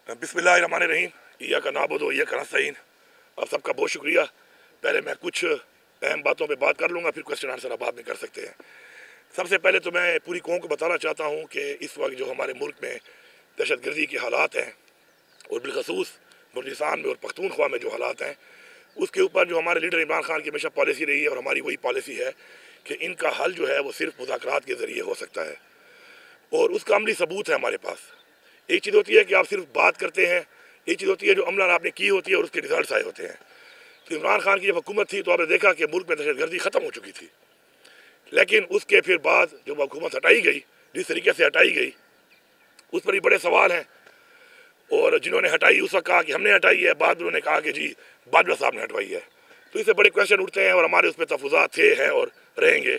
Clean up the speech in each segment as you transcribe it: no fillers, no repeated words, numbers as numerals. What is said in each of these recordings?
बिस्मिल्लाहिर्रहमानिर्रहीम। इय्या का नाबुदु व इय्या का नस्तईन। आप सबका बहुत शुक्रिया। पहले मैं कुछ अहम बातों पे बात कर लूँगा, फिर क्वेश्चन आंसर बाद में कर सकते हैं। सबसे पहले तो मैं पूरी कौम को बताना चाहता हूँ कि इस वक्त जो हमारे मुल्क में दहशतगर्दी के हालात हैं और बिलखसूस बलूचिस्तान में और पख्तूनख्वा में जो हालात हैं, उसके ऊपर जो हमारे लीडर इमरान खान की हमेशा पॉलिसी रही है और हमारी वही पॉलिसी है कि इनका हल जो है वो सिर्फ मुज़ाकरात के ज़रिए हो सकता है और उसका अमली सबूत है हमारे पास। एक चीज़ होती है कि आप सिर्फ बात करते हैं, एक चीज़ होती है जो अमलन आपने की होती है और उसके रिजल्ट आए होते हैं। तो इमरान खान की जब हुकूमत थी तो आपने देखा कि मुल्क में दहशतगर्दी ख़त्म हो चुकी थी, लेकिन उसके फिर बाद जब हुकूमत हटाई गई, जिस तरीके से हटाई गई उस पर भी बड़े सवाल हैं। और जिन्होंने हटाई उस वक्त कहा कि हमने हटाई है, बाद में उन्होंने कहा कि जी बाजवा साहब ने हटवाई है। तो इससे बड़े क्वेश्चन उठते हैं और हमारे उस पर तफुज़ात थे हैं और रहेंगे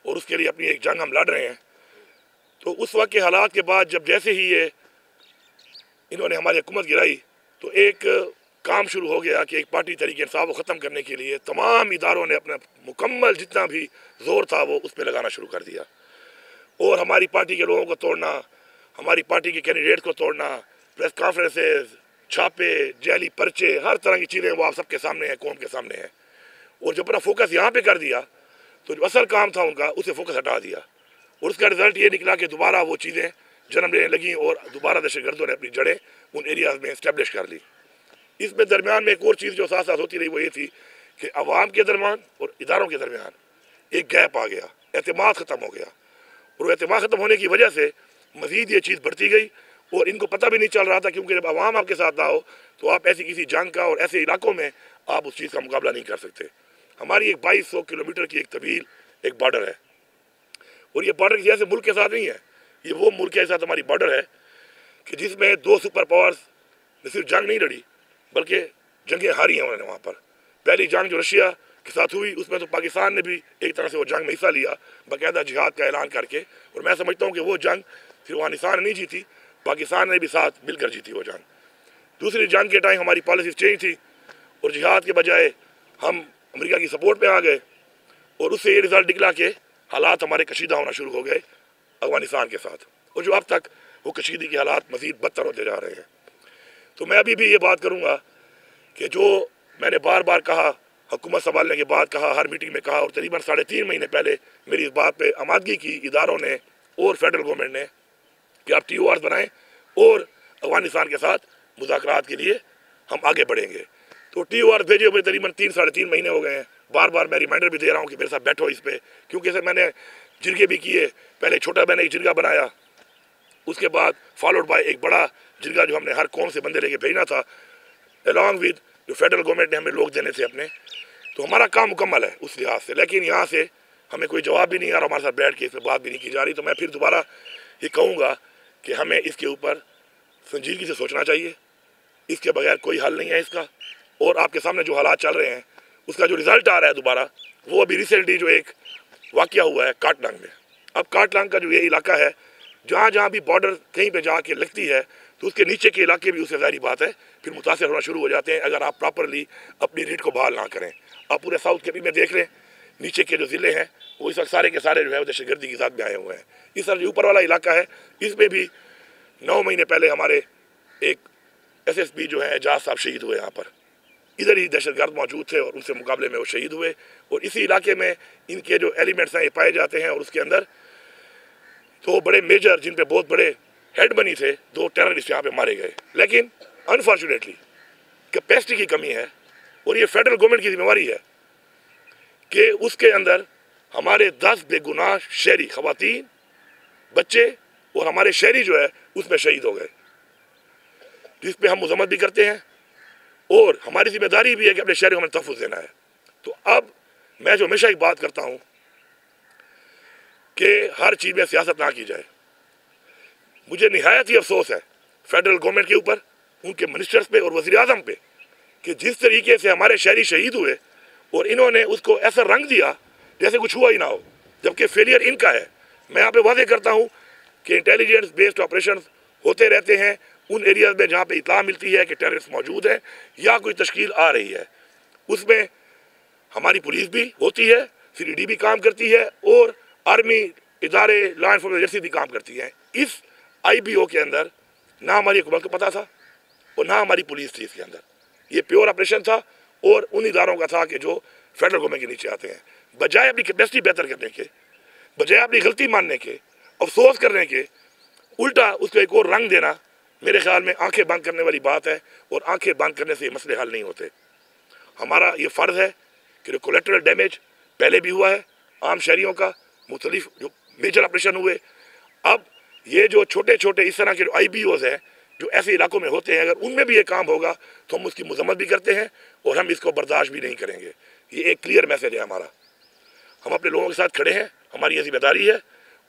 और उसके लिए अपनी एक जंग हम लड़ रहे हैं। तो उस वक्त के हालात के बाद जब जैसे ही ये इन्होंने हमारी हुकूमत गिराई तो एक काम शुरू हो गया कि एक पार्टी तहरीक इंसाफ को ख़त्म करने के लिए तमाम इदारों ने अपना मुकम्मल जितना भी जोर था वो उस पर लगाना शुरू कर दिया और हमारी पार्टी के लोगों को तोड़ना, हमारी पार्टी के कैंडिडेट को तोड़ना, प्रेस कॉन्फ्रेंसेस, छापे, जैली पर्चे, हर तरह की चीज़ें वो आप सबके सामने हैं, कौम के सामने हैं। और जब अपना फोकस यहाँ पे कर दिया तो जो असल काम था उनका उसे फोकस हटा दिया और उसका रिजल्ट ये निकला कि दोबारा वो चीज़ें जन्म लेने लगी और दोबारा दहशतगर्दों ने अपनी जड़ें उन एरियाज़ में इस्टेब्लिश कर ली। इसमें दरमियान में एक और चीज़ जो साथ साथ होती रही वो ये थी कि अवाम के दरमियान और इदारों के दरमियान एक गैप आ गया, एतमाद ख़त्म हो गया और एतमाद ख़त्म होने की वजह से मज़ीद ये चीज़ बढ़ती गई और इनको पता भी नहीं चल रहा था, क्योंकि जब अवाम आपके साथ ना हो तो आप ऐसी किसी जंग का और ऐसे इलाकों में आप उस चीज़ का मुकाबला नहीं कर सकते। हमारी एक 2200 किलोमीटर की एक तवील एक बॉर्डर है और ये बॉर्डर किसी ऐसे मुल्क के साथ नहीं है, ये वो मुल्क के साथ हमारी बॉर्डर है कि जिसमें दो सुपर पावर्स ने सिर्फ जंग नहीं लड़ी बल्कि जंगें हारी हैं उन्होंने। वहाँ पर पहली जंग जो रशिया के साथ हुई उसमें तो पाकिस्तान ने भी एक तरह से वो जंग में हिस्सा लिया बाकायदा जिहाद का ऐलान करके, और मैं समझता हूँ कि वो जंग फिर अफगानिस्तान ने नहीं जीती, पाकिस्तान ने भी साथ मिलकर जीती वो जंग। दूसरी जंग के टाइम हमारी पॉलिसी चेंज थी और जिहाद के बजाय हम अमेरिका की सपोर्ट पे आ गए और उससे ये रिजल्ट निकला कि हालात हमारे कशीदा होना शुरू हो गए अफगानिस्तान के साथ, और जो अब तक वो कशीदी के हालात मज़ीद बदतर होते जा रहे हैं। तो मैं अभी भी ये बात करूँगा कि जो मैंने बार बार कहा, हुकूमत संभालने के बाद कहा, हर मीटिंग में कहा और तकरीबन 3.5 महीने पहले मेरी इस बात पे आमादगी की इदारों ने और फेडरल गवर्नमेंट ने कि आप TORs बनाएं और अफगानिस्तान के साथ मुज़ाकरात के लिए हम आगे बढ़ेंगे। तो TORs भेजे हुए तकरीबन 3-3.5 महीने हो गए हैं। बार बार मैं रिमाइंडर भी दे रहा हूँ कि मेरे साथ बैठो इस पर, क्योंकि सर मैंने जिरगे भी किए। पहले छोटा मैंने एक जिरगा बनाया, उसके बाद फॉलोड बाय एक बड़ा जिरगा जो हमने हर कौम से बंदे लेके भेजना था अलॉन्ग विद जो फेडरल गवर्नमेंट ने हमें लोग देने थे अपने। तो हमारा काम मुकम्मल है उस लिहाज से, लेकिन यहाँ से हमें कोई जवाब भी नहीं आ रहा, हमारे साथ बैठ के इस पर बात भी नहीं की जा रही। तो मैं फिर दोबारा ये कहूँगा कि हमें इसके ऊपर संजीदगी से सोचना चाहिए, इसके बगैर कोई हल नहीं है इसका। और आपके सामने जो हालात चल रहे हैं उसका जो रिज़ल्ट आ रहा है दोबारा, वो अभी रिसेंटली जो एक वाक़या हुआ है काटलांग में। अब काटलांग का जो ये इलाका है जहाँ जहाँ भी बॉर्डर कहीं पे जाके लगती है तो उसके नीचे के इलाके भी उससे ज़ाहिर बात है फिर मुतासर होना शुरू हो जाते हैं अगर आप प्रॉपरली अपनी रीड को बहाल ना करें। आप पूरे साउथ के भी में देख लें, नीचे के जो ज़िले हैं वो इस वक्त सारे के सारे जो है वो दहशतगर्दी के साथ में आए हुए हैं। इस तरह जो ऊपर वाला इलाका है इसमें भी 9 महीने पहले हमारे एक SSP जो है एजाज साहब शहीद हुए। यहाँ पर इधर ही दहशतगर्द मौजूद थे और उनसे मुकाबले में वो शहीद हुए और इसी इलाके में इनके जो एलिमेंट्स हैं ये पाए जाते हैं। और उसके अंदर तो बड़े मेजर जिन पे बहुत बड़े हेड बनी थे 2 टेररिस्ट यहाँ पे मारे गए, लेकिन अनफॉर्चुनेटली कैपेसिटी की कमी है और ये फेडरल गवर्नमेंट की जिम्मेवारी है कि उसके अंदर हमारे 10 बेगुनाह शहरी खवातीन, बच्चे और हमारे शहरी जो है उसमें शहीद हो गए, जिस पे हम मजम्मत भी करते हैं और हमारी जिम्मेदारी भी है कि अपने शहरों में तहफ़्फ़ुज़ देना है। तो अब मैं जो हमेशा एक बात करता हूँ कि हर चीज़ में सियासत ना की जाए। मुझे निहायत ही अफसोस है फेडरल गवर्नमेंट के ऊपर, उनके मिनिस्टर्स पे और वज़ीर आज़म पे कि जिस तरीके से हमारे शहरी शहीद हुए और इन्होंने उसको ऐसा रंग दिया जैसे कुछ हुआ ही ना हो, जबकि फेलियर इनका है। मैं यहाँ पे वादे करता हूँ कि इंटेलिजेंस बेस्ड ऑपरेशन होते रहते हैं उन एरियाज़ में जहाँ पे इत्तला मिलती है कि टेररिस्ट मौजूद है या कोई तश्कील आ रही है। उसमें हमारी पुलिस भी होती है, CID भी काम करती है और आर्मी इदारे लॉ एनफोर्समेंट एजेंसी भी काम करती है। इस IBO के अंदर ना हमारी हुकूमत को पता था और ना हमारी पुलिस थी इसके अंदर। ये प्योर ऑपरेशन था और उन इदारों का था कि जो फेडरल गवर्नमेंट के नीचे आते हैं। बजाय अपनी कैपेसिटी बेहतर करने के, बजाय अपनी गलती मानने के, अफसोस करने के, उल्टा उसको एक और रंग देना मेरे ख्याल में आंखें बंद करने वाली बात है। और आंखें बंद करने से ये मसले हल नहीं होते। हमारा ये फ़र्ज़ है कि जो कोलेक्टरल डैमेज पहले भी हुआ है आम शहरियों का, मुख्तलिफ जो मेजर ऑपरेशन हुए, अब ये जो छोटे छोटे इस तरह के जो IBOs हैं जो ऐसे इलाकों में होते हैं, अगर उनमें भी ये काम होगा तो हम उसकी मजम्मत भी करते हैं और हम इसको बर्दाश्त भी नहीं करेंगे। ये एक क्लियर मैसेज है हमारा। हम अपने लोगों के साथ खड़े हैं, हमारी ये जिम्मेदारी है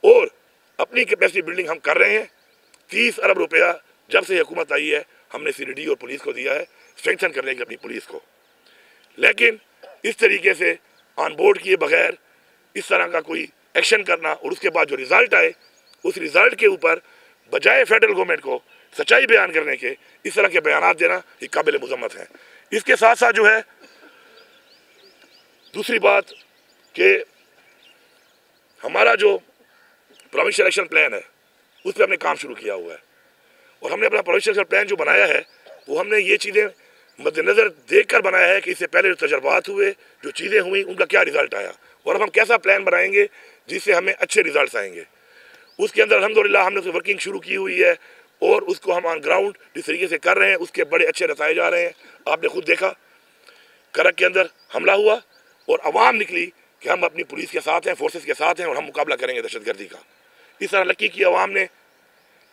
और अपनी कैपेसिटी बिल्डिंग हम कर रहे हैं। 30 अरब रुपया जब से हुकूमत आई है हमने CRD और पुलिस को दिया है स्ट्रेंथन करने की अपनी पुलिस को। लेकिन इस तरीके से ऑन बोर्ड किए बगैर इस तरह का कोई एक्शन करना और उसके बाद जो रिज़ल्ट आए उस रिज़ल्ट के ऊपर बजाय फेडरल गवर्नमेंट को सच्चाई बयान करने के इस तरह के बयानात देना ये काबिल मजम्मत है। इसके साथ साथ जो है दूसरी बात कि हमारा जो प्रोविंशियल एक्शन प्लान है उस पर हमने काम शुरू किया हुआ है और हमने अपना प्रोविंशियल एक्शन प्लान जो बनाया है वो हमने ये चीज़ें मद्देनज़र देख कर बनाया है कि इससे पहले जो तजर्बात हुए, जो चीज़ें हुई, उनका क्या रिज़ल्ट आया और अब हम कैसा प्लान बनाएंगे जिससे हमें अच्छे रिज़ल्ट आएंगे। उसके अंदर अल्हम्दुलिल्लाह हमने उसकी वर्किंग शुरू की हुई है और उसको हम ऑन ग्राउंड जिस तरीके से कर रहे हैं उसके बड़े अच्छे नताइज आ रहे हैं। आपने खुद देखा करक के अंदर हमला हुआ और आवाम निकली कि हम अपनी पुलिस के साथ हैं, फोर्सेस के साथ हैं और हम मुकाबला करेंगे दहशतगर्दी का। इस तरह लक्की की आवाम ने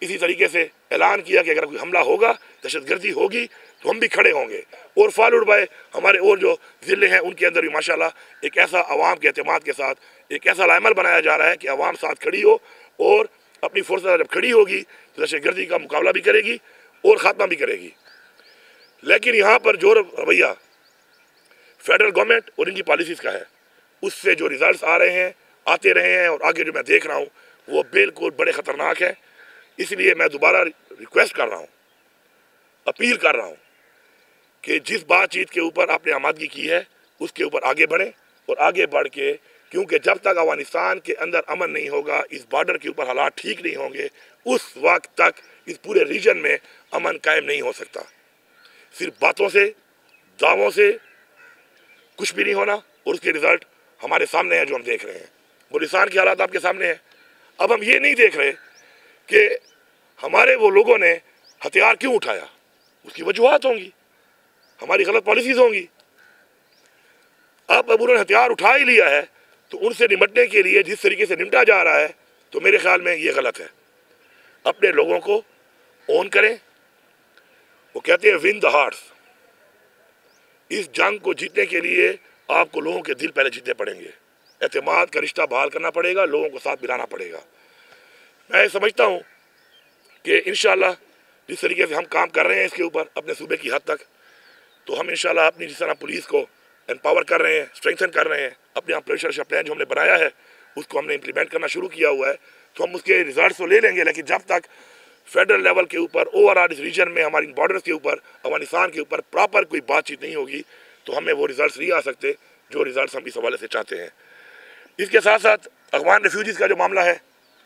इसी तरीके से ऐलान किया कि अगर कोई हमला होगा, दहशतगर्दी होगी तो हम भी खड़े होंगे। और फॉलोड बाय हमारे और जो ज़िले हैं उनके अंदर भी माशाल्लाह एक ऐसा आवाम के एतमाद के साथ एक ऐसा लाइमल बनाया जा रहा है कि आवाम साथ खड़ी हो और अपनी फोर्स जब खड़ी होगी तो दहशतगर्दी का मुकाबला भी करेगी और ख़ात्मा भी करेगी। लेकिन यहाँ पर जो रवैया फेडरल गवर्नमेंट और इनकी पॉलिसीज़ का है उससे जो रिज़ल्ट आ रहे हैं, आते रहे हैं और आगे जो मैं देख रहा हूँ वो बिल्कुल बड़े ख़तरनाक है। इसलिए मैं दोबारा रिक्वेस्ट कर रहा हूँ, अपील कर रहा हूँ कि जिस बातचीत के ऊपर आपने आमादगी की है उसके ऊपर आगे बढ़ें और आगे बढ़ के, क्योंकि जब तक अफगानिस्तान के अंदर अमन नहीं होगा, इस बॉर्डर के ऊपर हालात ठीक नहीं होंगे, उस वक्त तक इस पूरे रीजन में अमन कायम नहीं हो सकता। सिर्फ बातों से, दावों से कुछ भी नहीं होना और उसके रिज़ल्ट हमारे सामने हैं जो हम देख रहे हैं। बलूचिस्तान के हालात आपके सामने हैं। अब हम ये नहीं देख रहे कि हमारे वो लोगों ने हथियार क्यों उठाया, उसकी वजूहात होंगी, हमारी गलत पॉलिसीज़ होंगी। अब उन्होंने हथियार उठा ही लिया है तो उनसे निपटने के लिए जिस तरीके से निपटा जा रहा है तो मेरे ख्याल में ये गलत है। अपने लोगों को ओन करें। वो कहते हैं विन द हार्ट्स। इस जंग को जीतने के लिए आपको लोगों के दिल पहले जीतने पड़ेंगे, एतमाद का रिश्ता बहाल करना पड़ेगा, लोगों को साथ मिलाना पड़ेगा। मैं समझता हूँ कि इंशाल्लाह जिस तरीके से हम काम कर रहे हैं इसके ऊपर अपने सूबे की हद तक, तो हम इंशाल्लाह अपनी जिस तरह पुलिस को एम्पावर कर रहे हैं, स्ट्रेंथन कर रहे हैं, अपने यहाँ प्रेशर प्लान जो हमने बनाया है उसको हमने इम्प्लीमेंट करना शुरू किया हुआ है, तो हम उसके रिजल्ट तो ले लेंगे। लेकिन जब तक फेडरल लेवल के ऊपर ओवरऑल इस रीजन में हमारी बॉर्डर्स के ऊपर, अफगानिस्तान के ऊपर प्रॉपर कोई बातचीत नहीं होगी तो हमें वो रिजल्ट नहीं आ सकते जो रिजल्ट हम इस हवाले से चाहते हैं। इसके साथ साथ अफगान रेफ्यूजीज़ का जो मामला है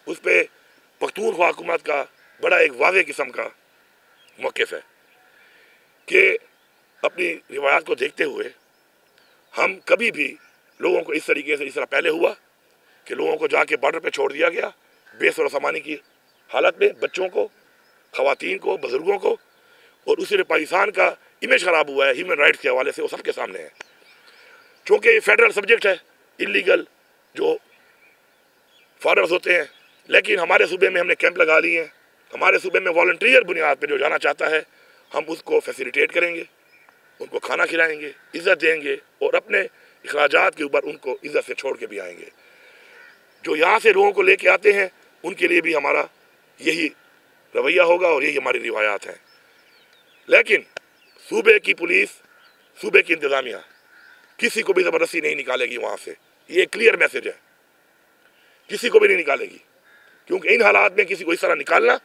उस पर पख्तूनख्वा हुकूमत का बड़ा एक वाज़ेह किस्म का मौक़िफ़ है कि अपनी रिवायात को देखते हुए हम कभी भी लोगों को इस तरीके से, इस तरह पहले हुआ कि लोगों को जाके बॉर्डर पे छोड़ दिया गया बेसर सामानी की हालत में, बच्चों को, ख़वातीन को, बुज़ुर्गों को, और उससे पाकिस्तान का इमेज ख़राब हुआ है ह्यूमन राइट्स के हवाले से, वो सबके सामने है। चूँकि ये फेडरल सब्जेक्ट है, इलीगल जो फॉरेनर्स होते हैं, लेकिन हमारे सूबे में हमने कैंप लगा लिए हैं। हमारे सूबे में वॉलंटियर बुनियाद पर जो जाना चाहता है हम उसको फैसिलिटेट करेंगे, उनको खाना खिलाएंगे, इज़्ज़त देंगे और अपने अखराजात के ऊपर उनको इज़्ज़त से छोड़ के भी आएंगे। जो यहाँ से लोगों को लेके आते हैं उनके लिए भी हमारा यही रवैया होगा और यही हमारी रिवायात हैं। लेकिन सूबे की पुलिस, सूबे की इंतज़ामिया किसी को भी ज़बरदस्ती नहीं निकालेगी वहाँ से, ये क्लियर मैसेज है, किसी को भी नहीं निकालेगी। क्योंकि इन हालात में किसी को इस तरह निकालना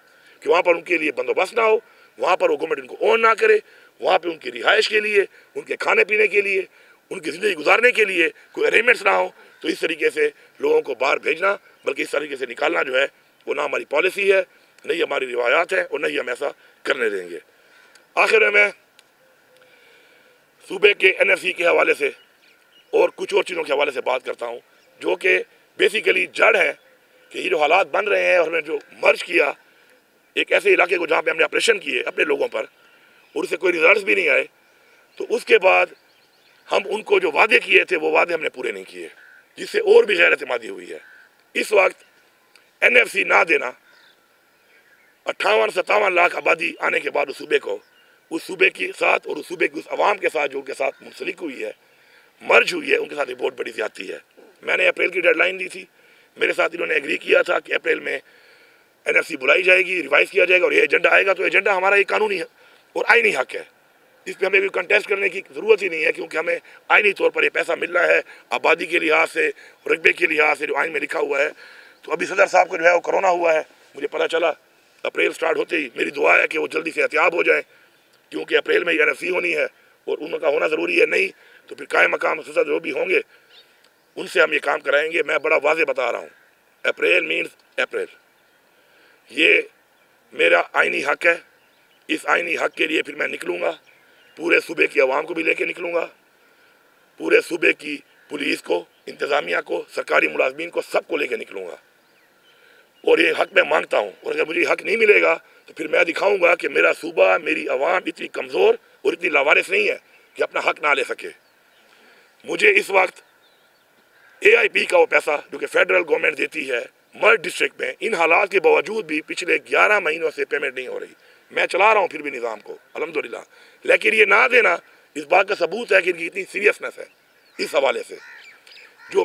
कि वहाँ पर उनके लिए बंदोबस्त ना हो, वहाँ पर हुकूमत उनको ओन ना करे, वहाँ पे उनकी रिहाइश के लिए, उनके खाने पीने के लिए, उनकी ज़िंदगी गुजारने के लिए कोई अरेंजमेंट्स ना हो, तो इस तरीके से लोगों को बाहर भेजना, बल्कि इस तरीके से निकालना जो है वो ना हमारी पॉलिसी है, नहीं हमारी रिवायात है और नहीं हम ऐसा करने देंगे। आखिर में मैं सूबे के NFC के हवाले से और कुछ और चीज़ों के हवाले से बात करता हूँ, जो कि बेसिकली जड़ है कि ये जो हालात बन रहे हैं और हमने जो मर्ज किया एक ऐसे इलाके को जहाँ पे हमने ऑपरेशन किए अपने लोगों पर और उससे कोई रिजल्ट्स भी नहीं आए, तो उसके बाद हम उनको जो वादे किए थे वो वादे हमने पूरे नहीं किए, जिससे और भी गैर एतमादी हुई है। इस वक्त NFC ना देना 58-57 लाख आबादी आने के बाद उस सूबे को, उस सूबे के साथ और उस सूबे की उस आवाम के साथ जो उनके साथ मुंसलिक हुई है, मर्ज हुई है, उनके साथ एक बहुत बड़ी ज्यादती है। मैंने अप्रैल की डेडलाइन दी थी, मेरे साथ इन्होंने एग्री किया था कि अप्रैल में NFC बुलाई जाएगी, रिवाइज किया जाएगा और ये एजेंडा आएगा। तो एजेंडा हमारा ये कानूनी है और आईनी हक है, इस पर हमें कोई कंटेस्ट करने की ज़रूरत ही नहीं है, क्योंकि हमें आईनी तौर पर ये पैसा मिल रहा है आबादी के लिहाज से, रकबे के लिहाज से जो आइन में लिखा हुआ है। तो अभी सदर साहब को जो है वो कोरोना हुआ है, मुझे पता चला अप्रैल स्टार्ट होते ही। मेरी दुआ है कि वो जल्दी से एहतियाब हो जाए, क्योंकि अप्रैल में NFC होनी है और उनका होना ज़रूरी है। नहीं तो फिर कायम मकाम सदर जो भी होंगे उनसे हम ये काम कराएंगे। मैं बड़ा वाज़े बता रहा हूँ, अप्रैल मीन्स अप्रैल, ये मेरा आइनी हक है। इस आइनी हक के लिए फिर मैं निकलूँगा, पूरे सूबे की आवाम को भी लेके निकलूँगा, पूरे सूबे की पुलिस को, इंतज़ामिया को, सरकारी मुलाजमीन को, सबको लेके निकलूँगा और ये हक मैं मांगता हूँ। और अगर मुझे हक नहीं मिलेगा तो फिर मैं दिखाऊँगा कि मेरा सूबा, मेरी आवाम इतनी कमज़ोर और इतनी लावारिस नहीं है कि अपना हक ना ले सके। मुझे इस वक्त AIP का वो पैसा जो कि फेडरल गवर्नमेंट देती है मर्ज डिस्ट्रिक्ट में, इन हालात के बावजूद भी पिछले 11 महीनों से पेमेंट नहीं हो रही। मैं चला रहा हूँ फिर भी निज़ाम को अल्हम्दुलिल्लाह, लेकिन ये ना देना इस बात का सबूत है कि इनकी इतनी सीरियसनेस है। इस हवाले से जो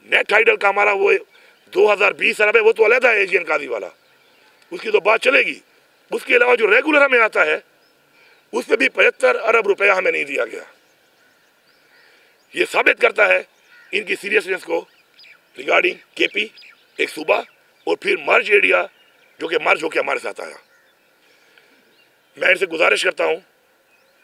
नेट टाइटल का हमारा वो 2020 अरब है, वो तो अलहदा है एजियन काजी वाला, उसकी तो बात चलेगी। उसके अलावा जो रेगुलर हमें आता है उस पर भी 75 अरब रुपया हमें नहीं दिया गया। ये साबित करता है इनकी सीरियसनेस को रिगार्डिंग KP एक सूबा और फिर मर्ज एरिया जो कि मर्ज होकर हमारे साथ आया। मैं इनसे गुजारिश करता हूँ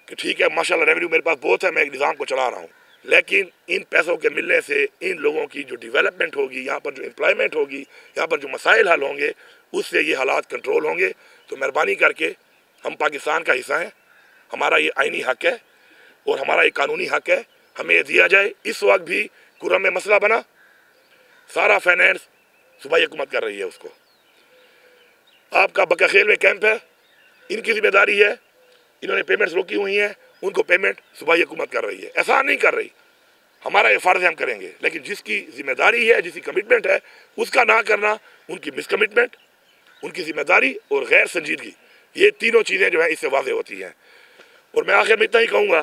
कि ठीक है माशाल्लाह रेवेन्यू मेरे पास बहुत है, मैं एक निज़ाम को चला रहा हूँ, लेकिन इन पैसों के मिलने से इन लोगों की जो डेवलपमेंट होगी, यहाँ पर जो एम्प्लॉयमेंट होगी, यहाँ पर जो मसाइल हल होंगे, उससे ये हालात कंट्रोल होंगे। तो मेहरबानी करके, हम पाकिस्तान का हिस्सा हैं, हमारा ये आइनी हक है और हमारा ये कानूनी हक है, हमें ये दिया जाए। इस वक्त भी कुरम में मसला बना, सारा फाइनेंस सूबाई हुकूमत कर रही है उसको। आपका बकाखेल में कैंप है, इनकी जिम्मेदारी है, इन्होंने पेमेंट्स रोकी हुई हैं, उनको पेमेंट सूबाई हुकूमत कर रही है, एहसान नहीं कर रही। हमारा ये फ़र्ज़ है, हम करेंगे, लेकिन जिसकी जिम्मेदारी है, जिसकी कमिटमेंट है, उसका ना करना, उनकी मिसकमिटमेंट, उनकी जिम्मेदारी और गैर संजीदगी, ये तीनों चीज़ें जो है इससे वाज़े होती हैं। और मैं आखिर में इतना ही कहूँगा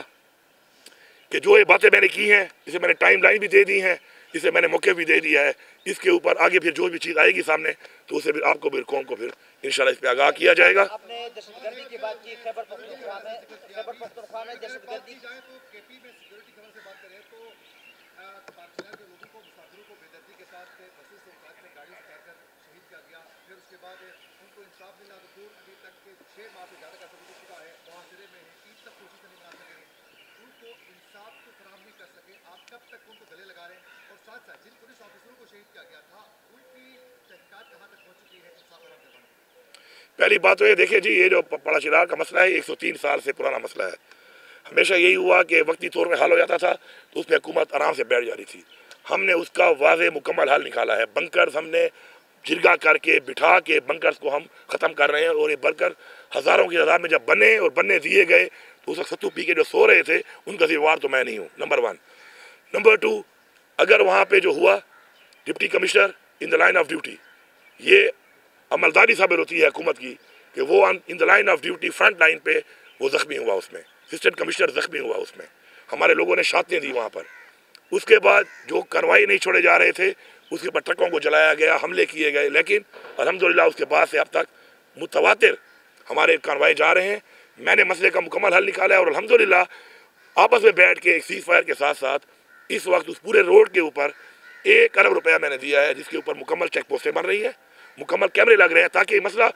कि जो ये बातें मैंने की हैं, इसे मैंने टाइम लाइन भी दे दी हैं, इसे मैंने मौके भी दे दिया है, इसके ऊपर आगे फिर जो भी चीज़ आएगी सामने तो उसे फिर आपको फिर कौम को फिर इंशाल्लाह इस पर आगाह किया जाएगा। आपने दहशतगर्दी की बात की, खैबर पख्तूनख्वा में दहशतगर्दी पहली बात तो ये देखिए जी, ये जो पड़ा चिराग का मसला है 103 साल से पुराना मसला है। हमेशा यही हुआ कि वक्ती तौर में हल हो जाता था तो उसमें हुकूमत आराम से बैठ जाती थी। हमने उसका वाज़े मुकम्मल हल निकाला है। बंकर्स हमने जिरगा करके बिठा के बंकर्स को हम ख़त्म कर रहे हैं और ये बंकर हज़ारों की तादाद में जब बने और बनने दिए गए तो उस वक्त सत्तू पी के जो सो रहे थे उनका जिम्मेवार तो मैं नहीं हूँ, नंबर 1। नंबर 2, अगर वहाँ पर जो हुआ deputy commissioner in the line of duty, ये अमलदारी साबित होती है हुकूमत की कि वो in the line of duty front line पे वो ज़ख्मी हुआ, उसमें असिस्टेंट कमिश्नर ज़ख्मी हुआ, उसमें हमारे लोगों ने शातें दी वहाँ पर। उसके बाद जो कार्रवाई नहीं छोड़े जा रहे थे उसके ऊपर ट्रकों को जलाया गया, हमले किए गए, लेकिन अल्हम्दुलिल्लाह उसके बाद से अब तक मुतवातिर हमारे कार्रवाई जा रहे हैं। मैंने मसले का मुकम्मल हल निकाला है और अल्हम्दुलिल्लाह आपस में बैठ के एक सीज़ फायर के साथ साथ इस वक्त उस पूरे रोड के ऊपर 1 अरब रुपया मैंने दिया है, जिसके ऊपर मुकम्मल चेक पोस्टें बन रही है, मुकम्मल कैमरे लग रहे हैं, ताकि ये मसला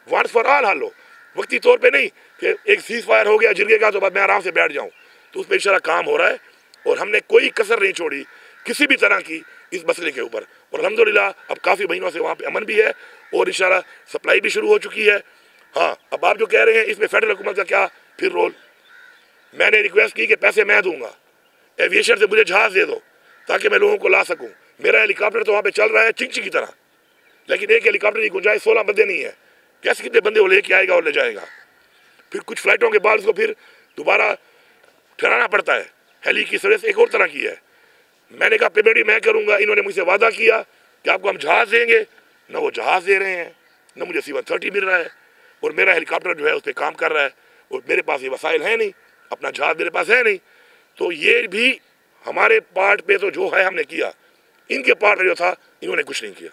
वंस फॉर ऑल हल हो। वक्ती तौर पे नहीं कि एक सीज़ फायर हो गया, जिरगेगा तो बाद मैं आराम से बैठ जाऊँ, तो उस पर इंशाल्लाह काम हो रहा है। और हमने कोई कसर नहीं छोड़ी किसी भी तरह की इस मसले के ऊपर। और अल्हम्दुलिल्लाह अब काफ़ी महीनों से वहाँ पे अमन भी है और इंशाल्लाह सप्लाई भी शुरू हो चुकी है। हाँ, अब आप जो कह रहे हैं इसमें फेडरल हुकूमत का क्या फिर रोल? मैंने रिक्वेस्ट की कि पैसे मैं दूंगा, एविएशन से मुझे जहाज़ दे दो ताकि मैं लोगों को ला सकूँ। मेरा हेलीकॉप्टर तो वहाँ पे चल रहा है चिंची की तरह, लेकिन एक हेलीकॉप्टर की गुंजाइश 16 बंदे नहीं है। कैसे कितने बंदे वो लेके आएगा और ले जाएगा? फिर कुछ फ्लाइटों के बाद उसको फिर दोबारा ठहराना पड़ता है। हेली की सर्विस एक और तरह की है। मैंने कहा पेमेंट भी मैं करूंगा। इन्होंने मुझसे वादा किया कि आपको हम जहाज़ देंगे, न वो जहाज़ दे रहे हैं, न मुझे C-130 मिल रहा है, और मेरा हेलीकॉप्टर जो है उस पर काम कर रहा है और मेरे पास ये वसाइल है नहीं, अपना जहाज़ मेरे पास है नहीं। तो ये भी हमारे पार्ट पे तो जो है हमने किया, इनके पार्ट पे जो था इन्होंने कुछ नहीं किया।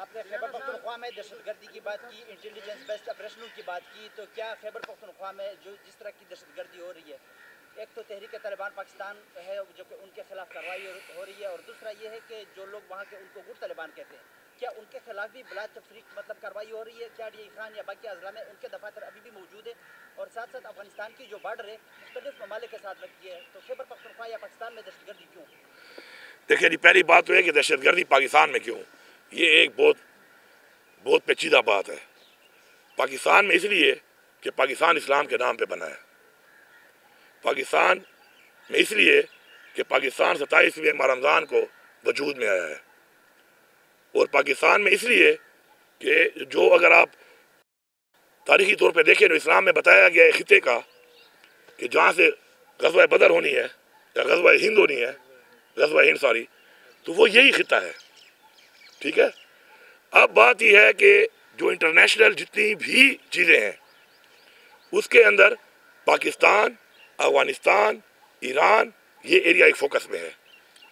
आपने खैबर पख्तूनख्वा में दहशतगर्दी की बात की, इंटेलिजेंस बेस्ड ऑपरेशनों की बात की, तो क्या खैबर पख्तूनख्वा में जो जिस तरह की दहशतगर्दी हो रही है, एक तो तहरीक तालिबान पाकिस्तान है जो कि उनके खिलाफ कार्रवाई हो रही है, और दूसरा ये है कि जो लोग वहाँ के उनको गुट तालिबान कहते हैं, क्या उनके खिलाफ भी बिला तफरीक मतलब कार्रवाई हो रही है? क्या डी खान या बाकी अजला में उनके दफातर अभी भी मौजूद है? और साथ साथ अफगानिस्तान की जो बॉर्डर है मुख्तलिफ ममालिक के साथ लगती है, तो खैबर पख्तूनख्वा या पाकिस्तान में दहशतगर्दी क्यों? देखिए जी, पहली बात तो है कि दहशतगर्दी पाकिस्तान में क्यों, ये एक बहुत पेचीदा बात है। पाकिस्तान में इसलिए कि पाकिस्तान इस्लाम के नाम पे बना है। पाकिस्तान में इसलिए कि पाकिस्तान 27वें माह रमज़ान को वजूद में आया है। और पाकिस्तान में इसलिए कि जो अगर आप तारीखी तौर पे देखें तो इस्लाम में बताया गया है खिते का कि जहाँ से ग़ज़वा बदर होनी है या ग़ज़वा हिंद होनी है, ग़ज़वा हिंद सॉरी, तो वो यही खिता है। ठीक है। अब बात यह है कि जो इंटरनेशनल जितनी भी चीज़ें हैं उसके अंदर पाकिस्तान, अफगानिस्तान, ईरान, ये एरिया एक फोकस में है।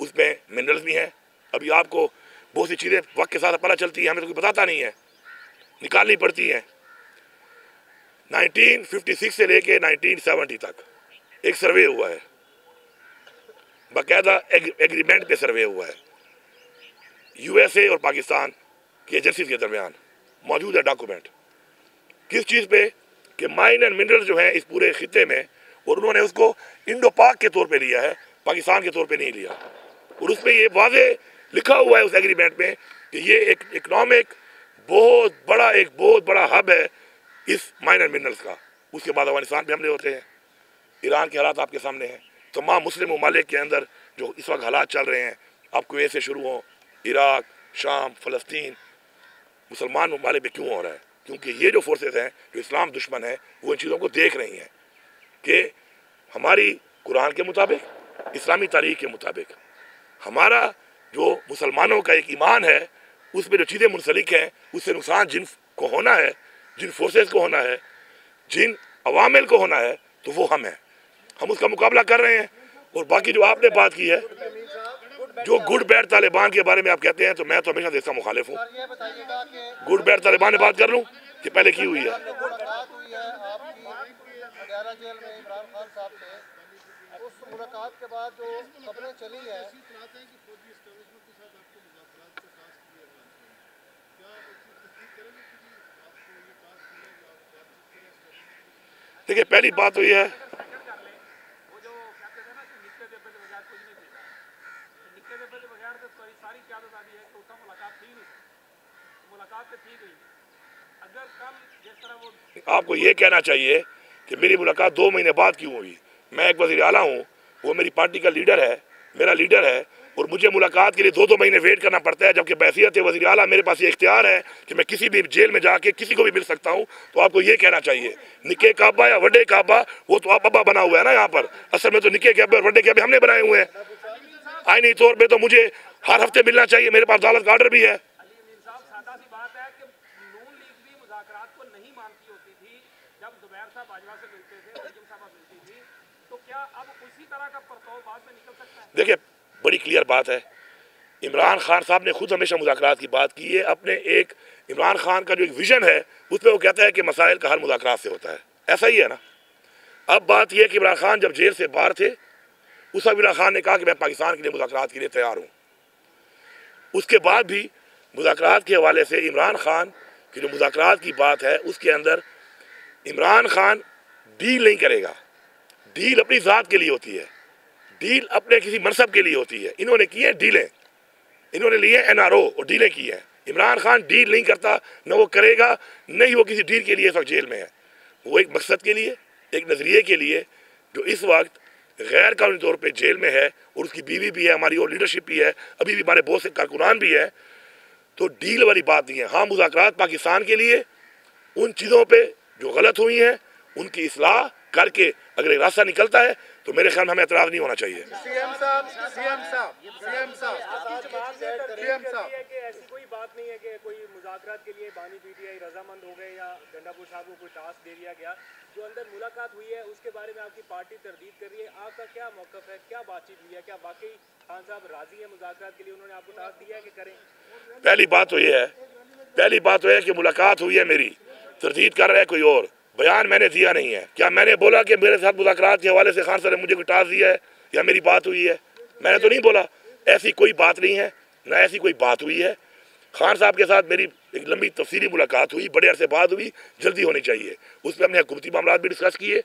उसमें मिनरल्स भी हैं। अभी आपको बहुत सी चीज़ें वक्त के साथ पता चलती है, हमें तो कोई बताता नहीं है, निकालनी पड़ती हैं। 1956 से लेके 1970 तक एक सर्वे हुआ है, बाकायदा एग्रीमेंट पे सर्वे हुआ है, USA और पाकिस्तान की एजेंसी के दरमियान मौजूद है डॉक्यूमेंट। किस चीज़ पे कि माइन एंड मिनरल जो है इस पूरे खिते में, और उन्होंने उसको इंडो पाक के तौर पे लिया है, पाकिस्तान के तौर पे नहीं लिया। और उसमें ये वाजे लिखा हुआ है उस एग्रीमेंट में कि ये एक इकोनॉमिक बहुत बड़ा हब है इस माइन एंड मिनरल्स का। उसके बाद अफगानिस्तान पे हमले होते हैं, ईरान के हालात आपके सामने हैं, तमाम मुस्लिम ममालिक के अंदर जो इस वक्त हालात चल रहे हैं, आपको ऐसे शुरू हों, इराक, शाम, फ़लस्तीन, मुसलमान ममालिक में क्यों हो रहा है? क्योंकि ये जो फोर्सेस हैं जो इस्लाम दुश्मन है वो इन चीज़ों को देख रही हैं कि हमारी कुरान के मुताबिक, इस्लामी तारीख के मुताबिक, हमारा जो मुसलमानों का एक ईमान है उसमें जो चीज़ें मुंसलिक हैं उससे नुकसान जिन को होना है, जिन फोर्सेस को होना है, जिन अवामिल को होना है, तो वो हम हैं, हम उसका मुकाबला कर रहे हैं। और बाकी जो आपने बात की है जो गुड बैड तालिबान के बारे में आप कहते हैं, तो मैं तो हमेशा से इसका मुखालिफ हूँ। गुड बैड तालिबान में बात कर लूँ कि पहले की हुई है। जेल में इमरान खान साहब से उस मुलाकात के बाद जो खबरें चली है, देखिए पहली बात तो ये है आपको ये कहना चाहिए कि मेरी मुलाकात 2 महीने बाद क्यों हुई। मैं एक वज़ीर आला हूँ, वो मेरी पार्टी का लीडर है, मेरा लीडर है, और मुझे मुलाकात के लिए 2-2 महीने वेट करना पड़ता है, जबकि बहसीयत वज़ीर आला मेरे पास ये इख्तियार है कि मैं किसी भी जेल में जाके किसी को भी मिल सकता हूँ। तो आपको ये कहना चाहिए निके काबा या वड्डे काबा वो तो आप अब्बा बना हुआ है ना यहाँ पर, असल में तो निके काबे और वड्डे काबे हमने बनाए हुए हैं। आईनी तौर पर तो मुझे हर हफ्ते मिलना चाहिए, मेरे पास अदालत का ऑर्डर भी है। देखिए बड़ी क्लियर बात है, इमरान खान साहब ने खुद हमेशा मुज़ाकरात की बात की है। अपने एक इमरान खान का जो एक विज़न है उसमें वो कहता है कि मसाइल का हल मुज़ाकरात से होता है, ऐसा ही है ना। अब बात यह है कि इमरान खान जब जेल से बाहर थे उस वक्त इमरान खान ने कहा कि मैं पाकिस्तान के लिए मुज़ाकरात के लिए तैयार हूँ। उसके बाद भी मुज़ाकरात के हवाले से इमरान खान की जो मुज़ाकरात की बात है उसके अंदर इमरान खान डील नहीं करेगा। डील अपनी ज़ात के लिए होती है, डील अपने किसी मनसब के लिए होती है। इन्होंने की है डीलें, इन्होंने लिए NRO और डीलें की हैं। इमरान खान डील नहीं करता, न वो करेगा, न ही वो किसी डील के लिए इस वक्त जेल में है। वो एक मकसद के लिए, एक नज़रिए के लिए जो इस वक्त गैर कानूनी तौर पे जेल में है, और उसकी बीवी भी है, हमारी और लीडरशिप भी है, अभी भी हमारे बहुत से कारकुनान भी है। तो डील वाली बात नहीं है। हाँ, मुज़ाकरात पाकिस्तान के लिए उन चीज़ों पे जो गलत हुई हैं उनकी इस्लाह करके अगर एक रास्ता निकलता है तो मेरे ख्याल में हमें एतराज़ नहीं होना चाहिए। सीएम साहब कि ऐसी कोई बात नहीं है कि कोई मुज़ाकरात के लिए बानी पीटीआई रजामंद हो गए या गंडापुर साहब को कोई टास्क दे दिया गया। जो अंदर मुलाकात हुई है उसके बारे में आपकी पार्टी तरदीद कर रही है, आपका क्या मौक़िफ़ है, क्या बातचीत हुई है, क्या वाकई खान साहब राजी है मुज़ाकरात के लिए, उन्होंने आपको टास्क दिया है कि करें? पहली बात तो ये है कि मुलाकात हुई है मेरी, तरदीद कर रहा है कोई और, बयान मैंने दिया नहीं है। क्या मैंने बोला कि मेरे साथ मुज़ाकरात के हवाले से खान साहब ने मुझे कोई टास्क दिया है या मेरी बात हुई है? मैंने तो नहीं बोला, ऐसी कोई बात नहीं है, ना ऐसी कोई बात हुई है। खान साहब के साथ मेरी एक लंबी तफसीली मुलाकात हुई, बड़े अरसे बाद हुई, जल्दी होनी चाहिए। उस पर हमने हुकूमती मामला भी डिस्कस किए।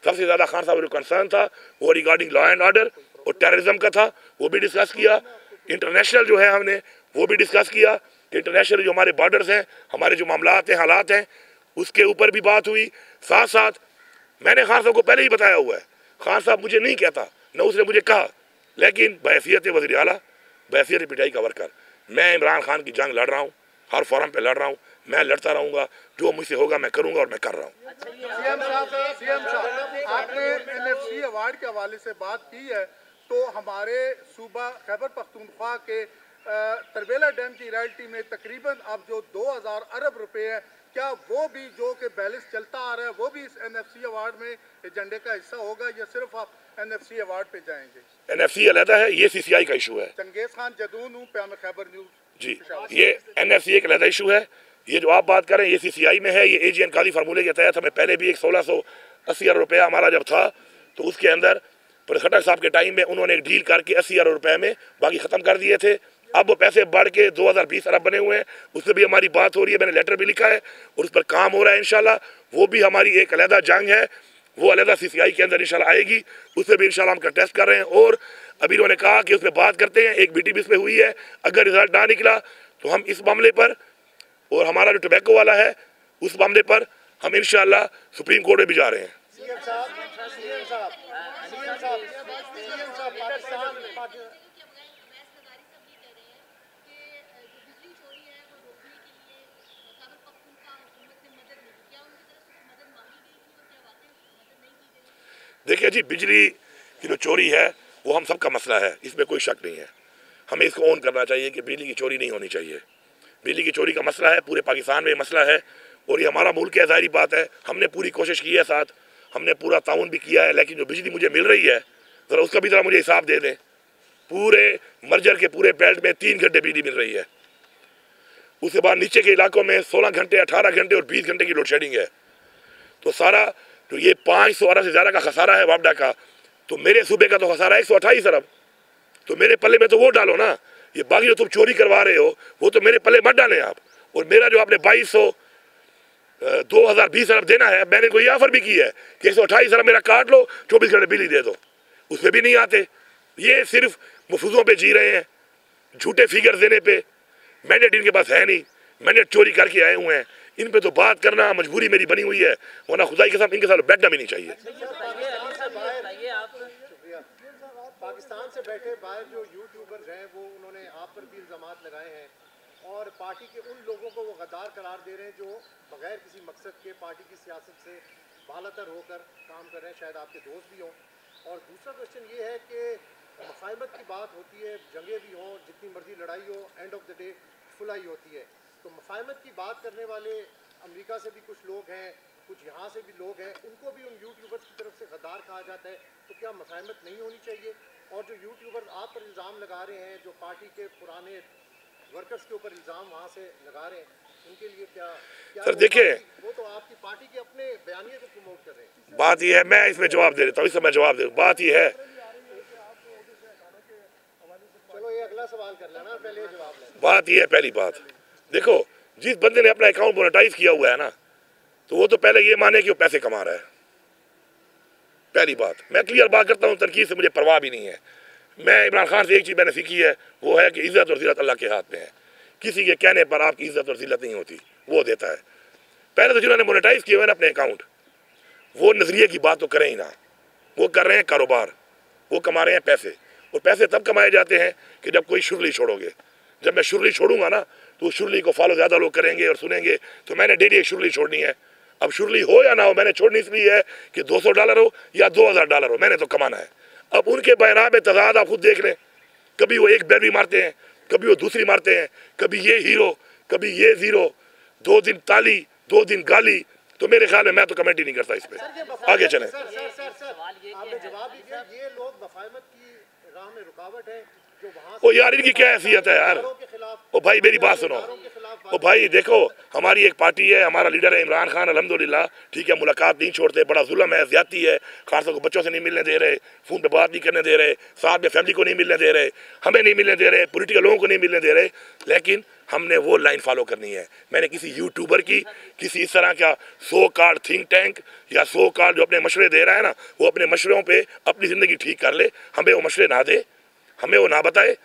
सबसे ज़्यादा खान साहब जो कंसर्न था वो रिगार्डिंग लॉ एंड ऑर्डर और टेररिज्म का था, वो भी डिस्कस किया। इंटरनेशनल जो है हमने वो भी डिस्कस किया कि इंटरनेशनल जो हमारे बॉर्डर्स हैं, हमारे जो मामलात हैं, हालात हैं, उसके ऊपर भी बात हुई। साथ साथ मैंने खान साहब को पहले ही बताया हुआ है, खान साहब मुझे नहीं कहता, न उसने मुझे कहा, लेकिन बहैसियत वज़ीर आला, बहैसियत पीटीआई का वर्कर, मैं इमरान खान की जंग लड़ रहा हूँ, हर फोरम पे लड़ रहा हूँ, मैं लड़ता रहूँगा, जो मुझसे होगा मैं करूँगा और मैं कर रहा हूँ। सीएम साहब आपने NFC अवार्ड के हवाले से बात की है, तो हमारे सूबा खैबर पख्तूनख्वा के तरबेला डैम की रॉयल्टी में तकरीबन अब जो 2000 अरब रुपए है, क्या वो भी जो कि बैलेंस चलता आ रहा है वो भी इस NFC अवार्ड में एजेंडे का हिस्सा होगा या सिर्फ आप NFC अवार्ड पे जाएंगे? NFC अलहदा है, ये CCI का इशू है। चंगेज खान जदून हूँ, प्याम खैबर न्यूज़ जी, ये NFC एक अलहदा इशू है। ये जो आप बात करें ये CCI में है, ये AGN कादी फार्मूले के तहत हमें पहले भी एक 1680 अरब रुपया हमारा जब था तो उसके अंदर खट्टर साहब के टाइम में उन्होंने एक डील करके 80 अरब रुपये में बाकी ख़त्म कर दिए थे। अब वो पैसे बढ़ के 2020 अरब बने हुए हैं, उससे भी हमारी बात हो रही है, मैंने लेटर भी लिखा है और उस पर काम हो रहा है इंशाल्लाह। वो भी हमारी एक अलहदा जंग है, वो अलहदा CCI के अंदर इंशाल्लाह आएगी, उससे भी इंशाल्लाह हम कंटेस्ट कर रहे हैं। और अभी उन्होंने कहा कि उस पर बात करते हैं, एक BT इस पर हुई है, अगर रिजल्ट ना निकला तो हम इस मामले पर और हमारा जो टोबैको वाला है उस मामले पर हम इंशाल्लाह सुप्रीम कोर्ट में भी जा रहे हैं। देखिए जी, बिजली की जो चोरी है वो हम सबका मसला है, इसमें कोई शक नहीं है। हमें इसको ऑन करना चाहिए कि बिजली की चोरी नहीं होनी चाहिए। बिजली की चोरी का मसला है, पूरे पाकिस्तान में मसला है और ये हमारा मुल्क है, ज़ाहिर बात है। हमने पूरी कोशिश की है, साथ हमने पूरा ताउन भी किया है, लेकिन जो बिजली मुझे मिल रही है ज़रा उसका भी ज़रा मुझे हिसाब दे दें। पूरे मर्जर के पूरे बेल्ट में 3 घंटे बिजली मिल रही है, उसके बाद नीचे के इलाकों में 16 घंटे, 18 घंटे और 20 घंटे की लोड शेडिंग है। तो सारा तो ये 500 अरब से ज़्यादा का खसारा है वापडा का, तो मेरे सूबे का तो खसारा 128 अरब, तो मेरे पल्ले में तो वो डालो ना। ये बाकी जो तुम चोरी करवा रहे हो वो तो मेरे पल्ले मत डालें आप। और मेरा जो आपने 2020 अरब देना है, मैंने कोई ऑफर भी की है कि 128 अरब मेरा काट लो, 24 घंटे बिजली दे दो, उसमें भी नहीं आते। ये सिर्फ मुफूजों पे जी रहे हैं, झूठे फिगर देने पे। मैंडेट इनके पास है नहीं, मैंडेट चोरी करके आए हुए हैं। इन पे तो बात करना मजबूरी मेरी बनी हुई है, वरना खुदाई के साथ इनके साथ बैठना भी नहीं चाहिए। पाकिस्तान से बैठे बाहर जो यूट्यूबर्स हैं वो उन्होंने आप पर भी इल्ज़ामात लगाए हैं और पार्टी के उन लोगों को वो गद्दार करार दे रहे हैं जो बगैर किसी मकसद के पार्टी की सियासत से बालातर होकर काम कर रहे हैं, शायद आपके दोस्त भी हों। और दूसरा क्वेश्चन ये है कि मफाहमत की बात होती है, जंगें भी हों, जितनी मर्जी लड़ाई हो, एंड ऑफ द डे फुलाई होती है। तो मफाहमत की बात करने वाले अमेरिका से भी कुछ लोग हैं, कुछ यहाँ से भी लोग हैं, उनको भी उन यूट्यूबर्स की तरफ से गद्दार कहा जाता है। तो क्या मफाहमत नहीं होनी चाहिए? और जो यूट्यूबर्स आप पर इल्ज़ाम लगा रहे हैं, जो पार्टी के पुराने वर्कर्स के ऊपर इल्ज़ाम वहाँ से लगा रहे हैं, उनके लिए क्या सर देखिए, वो तो आपकी पार्टी के अपने बयानिए को प्रमोट कर रहे हैं। बात यह है, मैं इसमें जवाब दे देता हूँ, इसमें मैं जवाब दे दूँ। बात यह है, चलो ये अगला सवाल कर लेना, पहले ये जवाब लें। बात यह है, पहली बात देखो, जिस बंदे ने अपना अकाउंट मोनेटाइज किया हुआ है ना, तो वो तो पहले ये माने कि वो पैसे कमा रहा है। पहली बात मैं क्लियर बात करता हूँ, तनकीद से मुझे परवाह भी नहीं है। मैं इमरान खान से एक चीज़ मैंने सीखी है, वो है कि इज़्ज़त और ज़िल्लत अल्लाह के हाथ में है। किसी के कहने पर आपकी इज़्ज़त और ज़िल्लत नहीं होती, वो देता है। पहले तो जिन्होंने मोनेटाइज किए हुए हैं अपने अकाउंट, वो नज़रिए की बात तो करें ही ना, वो कर रहे हैं कारोबार, वो कमा रहे हैं पैसे। और पैसे तब कमाए जाते हैं कि जब कोई शुरली छोड़ोगे। जब मैं शुरली छोड़ूंगा ना तो शुरली को फॉलो ज़्यादा लोग करेंगे और सुनेंगे। तो मैंने डेली एक शुरली छोड़नी है। अब शुरली हो या ना हो, मैंने छोड़नी इसलिए है कि $200 हो या $2000 हो, मैंने तो कमाना है। अब उनके बयान में तजाद आप खुद देख लें, कभी वो एक बैरवी मारते हैं, कभी वो दूसरी मारते हैं, कभी ये हीरो, कभी ये ज़ीरो, 2 दिन ताली 2 दिन गाली। तो मेरे ख्याल में मैं तो कमेंट ही नहीं करता इस पर। आगे चलें। सर आपने जवाब भी दिया, ये लोग वफायमत की राह में रुकावट है जो वहाँ ओ यार, इनकी क्या हैसियत है यार। ओ भाई मेरी बात सुनो। ओ भाई देखो, हमारी एक पार्टी है, हमारा लीडर है इमरान खान, अल्हम्दुलिल्लाह, ठीक है, मुलाकात नहीं छोड़ते, बड़ा जुल्म है, ज्यादती है, खासतौर को बच्चों से नहीं मिलने दे रहे, फ़ोन पे बात नहीं करने दे रहे, साथ में फैमिली को नहीं मिलने दे रहे, हमें नहीं मिलने दे रहे, पॉलिटिकल लोगों को नहीं मिलने दे रहे। लेकिन हमने वो लाइन फॉलो करनी है। मैंने किसी यूट्यूबर की, किसी इस तरह का सो कॉल्ड थिंक टैंक या सो कॉल्ड जो अपने मशवरे दे रहा है ना, वो अपने मशवरों पे अपनी ज़िंदगी ठीक कर ले, हमें वो मशवरे ना दे, हमें वो ना बताए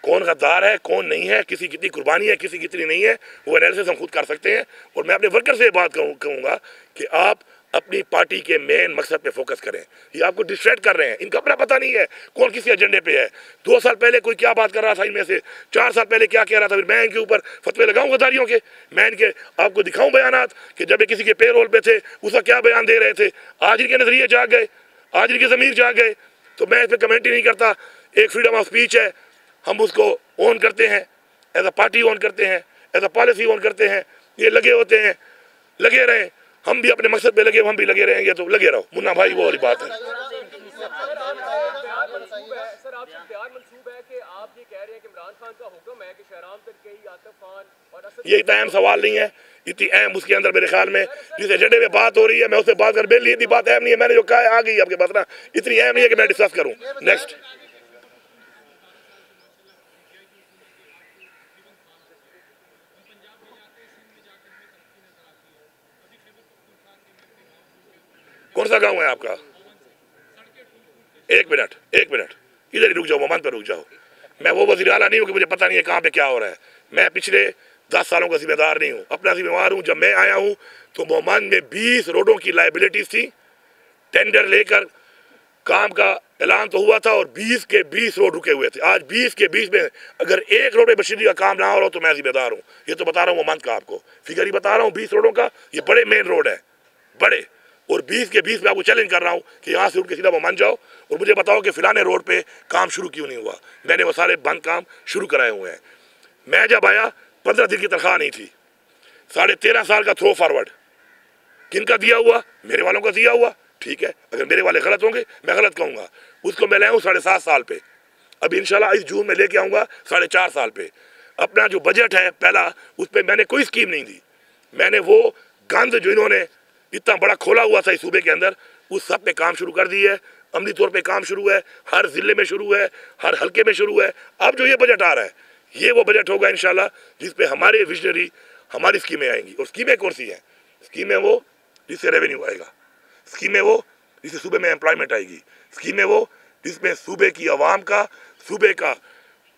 कौन गद्दार है कौन नहीं है, किसी कितनी कुर्बानी है किसी कितनी नहीं है, वो एनालिसिस हम खुद कर सकते हैं। और मैं अपने वर्कर से बात कहूँगा कि आप अपनी पार्टी के मेन मकसद पे फोकस करें। ये आपको डिस्ट्रैक्ट कर रहे हैं, इनका अपना पता नहीं है कौन किसी एजेंडे पे है। 2 साल पहले कोई क्या बात कर रहा था इनमें से, 4 साल पहले क्या कह रहा था, फिर मैं इनके ऊपर फतवे लगाऊं गद्दारियों के। मैं इनके आपको दिखाऊं बयानात कि जब ये किसी के पेरोल पे थे उसका क्या बयान दे रहे थे। आज इनके नजरिए जाग गए, आज इनके ज़मीर जाग गए, तो मैं इस पर कमेंट ही नहीं करता। एक फ्रीडम ऑफ स्पीच है, हम उसको ऑन करते हैं, एज अ पार्टी ऑन करते हैं, एज अ पॉलिसी ऑन करते हैं। ये लगे होते हैं, लगे रहें, हम भी अपने मकसद पे लगे, हम भी लगे रहेंगे, तो लगे रहो मुन्ना भाई, वो वाली बात है। सर आपसे तैयार मंसूब है कि आप ये कह रहे हैं कि इमरान खान का हुक्म है कि शहराम तक के ही आतिफ खान और असद, ये इतना अहम सवाल नहीं है, इतनी अहम उसके अंदर मेरे ख्याल में जिस एजेंडे में बात हो रही है मैं उससे बात कर, मेरे लिए इतनी बात अहम नहीं है। मैंने जो कहा है आ गई आपके पास ना, इतनी अहम नहीं है कि मैं डिस्कस करूँ। नेक्स्ट। कौन सा गांव है आपका? एक मिनट इधर ही रुक जाओ, मोमन पर रुक जाओ। मैं वो वज़ीर आला नहीं हूँ कि मुझे पता नहीं है कहाँ पे क्या हो रहा है। मैं पिछले 10 सालों का जिम्मेदार नहीं हूँ, अपना जिम्मेवार हूँ। जब मैं आया हूँ तो मोमन में 20 रोडों की लाइबिलिटीज थी, टेंडर लेकर काम का ऐलान तो हुआ था और 20 के 20 रोड रुके हुए थे। आज 20 के 20 में अगर एक रोड में बशीरी का काम ना हो रहा हो तो मैं जिम्मेदार हूँ। ये तो बता रहा हूँ मोमन का, आपको फिगर ही बता रहा हूँ 20 रोडों का। ये बड़े मेन रोड है, बड़े, और 20 के 20 में आपको चैलेंज कर रहा हूँ कि यहाँ से उठ के सीधा वो मान जाओ और मुझे बताओ कि फिलाने रोड पे काम शुरू क्यों नहीं हुआ। मैंने वो सारे बंद काम शुरू कराए हुए हैं। मैं जब आया 15 दिन की तनख्वाह नहीं थी, 13.5 साल का थ्रो फॉरवर्ड किनका दिया हुआ? मेरे वालों का दिया हुआ। ठीक है, अगर मेरे वाले गलत होंगे मैं गलत कहूँगा। उसको मैं लाया हूँ 7.5 साल पे, अभी इंशाल्लाह इस जून में लेके आऊँगा 4.5 साल पे। अपना जो बजट है पहला, उस पर मैंने कोई स्कीम नहीं दी। मैंने वो गंद जो इन्होंने इतना बड़ा खोला हुआ था इस सूबे के अंदर, उस सब पे काम शुरू कर दी है। अमली तौर पे काम शुरू है, हर ज़िले में शुरू है, हर हल्के में शुरू है। अब जो ये बजट आ रहा है, ये वो बजट होगा इंशाल्लाह जिस पे हमारे विजनरी हमारी स्कीमें आएंगी। और स्कीमें कौन सी हैं? स्कीमें वो जिससे रेवेन्यू आएगा, स्कीमें वो जिससे सूबे में एम्प्लॉयमेंट आएगी, स्कीमें वो जिसमें सूबे की आवाम का, सूबे का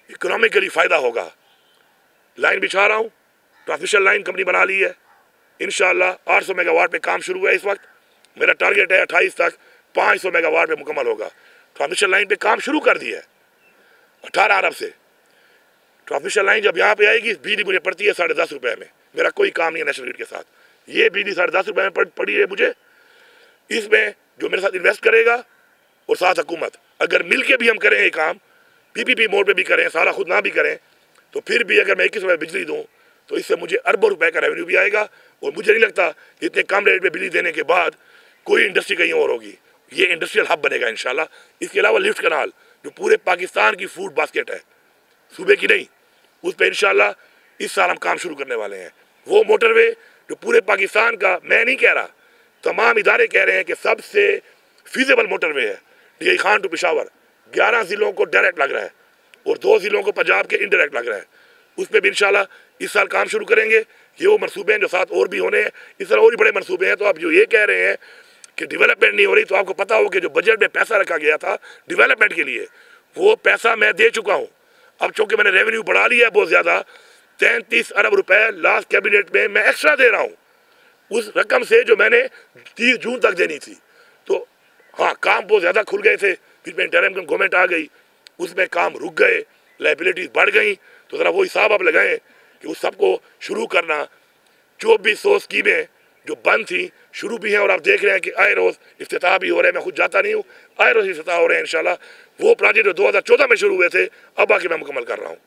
इकोनॉमिकली फ़ायदा होगा। लाइन बिछा रहा हूँ, ट्रांसमिशन लाइन कंपनी बना ली है, इंशाल्लाह 800 मेगावाट पे काम शुरू है इस वक्त। मेरा टारगेट है 28 तक 500 मेगावाट पे मुकम्मल होगा। ट्रांसमिशन लाइन पे काम शुरू कर दिया है 18 अरब से। ट्रांसमिशन लाइन जब यहाँ पे आएगी, बिजली मुझे पड़ती है 10.5 रुपये में। मेरा कोई काम नहीं है नेशनल ग्रिड के साथ, ये बिजली 10.5 रुपये में पड़ी है मुझे। इसमें जो मेरे साथ इन्वेस्ट करेगा और साथ हुकूमत, अगर मिल के भी हम करें ये काम, PPP मोड पे भी करें, सारा खुद ना भी करें, तो फिर भी अगर मैं 21 रुपये बिजली दूँ तो इससे मुझे अरबों रुपए का रेवेन्यू भी आएगा। और मुझे नहीं लगता इतने कम रेट पे बिजली देने के बाद कोई इंडस्ट्री कहीं और होगी। ये इंडस्ट्रियल हब बनेगा इंशाल्लाह। इसके अलावा लिफ्ट कनाल जो पूरे पाकिस्तान की फूड बास्केट है, सूबे की नहीं, उस पर इंशाल्लाह इस साल हम काम शुरू करने वाले हैं। वो मोटरवे जो पूरे पाकिस्तान का, मैं नहीं कह रहा, तमाम इदारे कह रहे हैं कि सबसे फीजेबल मोटरवे है। DI खान टू पेशावर 11 ज़िलों को डायरेक्ट लग रहा है और 2 ज़िलों को पंजाब के इनडायरेक्ट लग रहा है। उस पर भी इंशाल्लाह इस साल काम शुरू करेंगे। ये वो मनसूबे हैं जो साथ और भी होने हैं, इस तरह और भी बड़े मनसूबे हैं। तो आप जो ये कह रहे हैं कि डेवलपमेंट नहीं हो रही, तो आपको पता हो कि जो बजट में पैसा रखा गया था डेवलपमेंट के लिए, वो पैसा मैं दे चुका हूँ। अब चूँकि मैंने रेवेन्यू बढ़ा लिया है बहुत ज़्यादा, 33 अरब रुपए लास्ट कैबिनेट में मैं एक्स्ट्रा दे रहा हूँ उस रकम से जो मैंने 30 जून तक देनी थी। तो हाँ, काम बहुत ज़्यादा खुल गए थे, फिर में इंटरिम गवर्नमेंट आ गई, उसमें काम रुक गए, लाइबिलिटीज बढ़ गई। तो ज़रा वो हिसाब आप लगाएं कि उस सबको शुरू करना। 2400 स्कीमें जो बंद थी शुरू भी हैं, और आप देख रहे हैं कि आए रोज़ इफ्तिताह भी हो रहे हैं। मैं खुद जाता नहीं हूँ, आए रोज़ इफ्तिताह हो रहे हैं इंशाल्लाह। वो प्रोजेक्ट जो 2014 में शुरू हुए थे, अब आके मैं मुकम्मल कर रहा हूँ।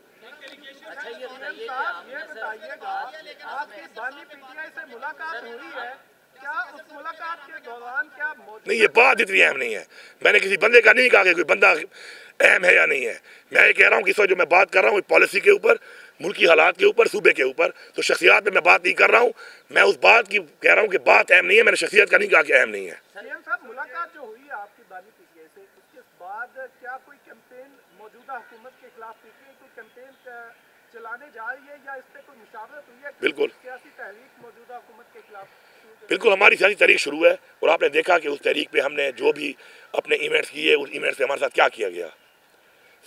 नहीं, ये बात इतनी अहम नहीं है। मैंने किसी बंदे का नहीं कहा कि कोई बंदा अहम है या नहीं है। मैं ये कह रहा हूँ कि इस वक्त जो मैं बात कर रहा हूँ पॉलिसी के ऊपर, मुल्की हालात के ऊपर, सूबे के ऊपर, तो शख्सियात में मैं बात नहीं कर रहा हूँ। मैं उस बात की कह रहा हूँ कि बात अहम नहीं है। मैंने शख्सियत का नहीं कहा कि अहम नहीं है। सीएम साहब, मुलाकात जो हुई है आपकी बानी पीटीआई से, उसके बाद क्या कोई कैंपेन मौजूदा हुकूमत के खिलाफ पीटीआई कोई कैंपेन चलाने जा रही है या इस पर कोई मुशावरत हुई है? बिल्कुल सियासी तहरीक मौजूदा हुकूमत के खिलाफ? बिल्कुल, हमारी सियासी तहरीक शुरू है, और आपने देखा कि उस तहरीक पे हमने जो भी अपने इवेंट्स किए, उस इवेंट्स से हमारे साथ क्या किया गया।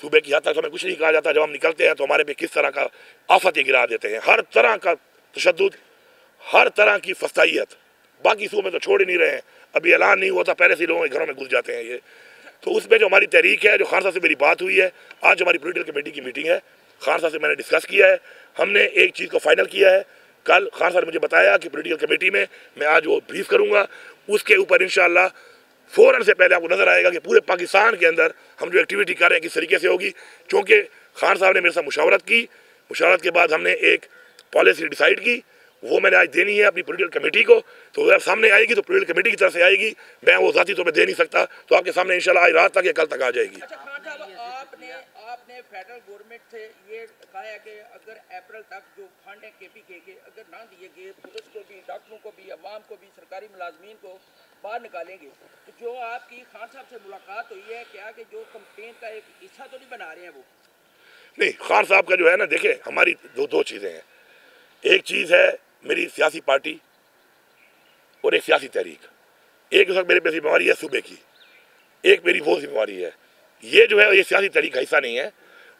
सूबे की हद तक हमें कुछ नहीं कहा जाता। जब हम निकलते हैं तो हमारे पे किस तरह का आफतें गिरा देते हैं, हर तरह का तशद्दुद, हर तरह की फसाइयत। बाकी सूबे तो छोड़ ही नहीं रहे हैं, अभी ऐलान नहीं हुआ था, पहले से लोगों के घरों में घुस जाते हैं ये। तो उसमें जो हमारी तहरीक है, जो खान साहब से मेरी बात हुई है, आज हमारी पॉलिटिकल कमेटी की मीटिंग है, खान साहब से मैंने डिस्कस किया है। हमने एक चीज़ को फाइनल किया है। कल खान साहब ने मुझे बताया कि पॉलिटिकल कमेटी में मैं आज वो ब्रीफ करूँगा, उसके ऊपर इंशाअल्लाह फ़ौरन से पहले आपको नज़र आएगा कि पूरे पाकिस्तान के अंदर हम जो एक्टिविटी कर रहे हैं किस तरीके से होगी। क्योंकि खान साहब ने मेरे साथ मुशावरत की, मुशावरत के बाद हमने एक पॉलिसी डिसाइड की, वो मैंने आज देनी है अपनी पॉलिटिकल कमेटी को। तो अगर सामने आएगी तो पॉलिटिकल कमेटी की तरफ से आएगी, मैं वो ज़ाती तौर पर दे नहीं सकता। तो आपके सामने इंशाल्लाह आज रात तक या कल तक आ जाएगी। अच्छा खान साहब, आपने फेडरल गवर्नमेंट से ये कहा है कि अगर अप्रैल तक जो फंड है केपीके के अगर ना दिए गए, पुलिस को भी, डॉक्टरों को भी, अवाम को भी, सरकारी मुलाजमीन को बाहर निकालेंगे। तो जो आपकी खान साहब से मुलाकात हुई है, क्या कि जो कंप्लेंट का एक हिस्सा तो नहीं बना रहे हैं वो? नहीं, खान साहब का जो है ना, देखें हमारी दो चीज़ें हैं। एक चीज़ है मेरी सियासी पार्टी और एक सियासी तहरीक। एक वक्त मेरे पे जिम्मेवारी है सूबे की, एक मेरी वो जिम्मेवारी है। ये जो है ये सियासी तहरीक का हिस्सा नहीं है।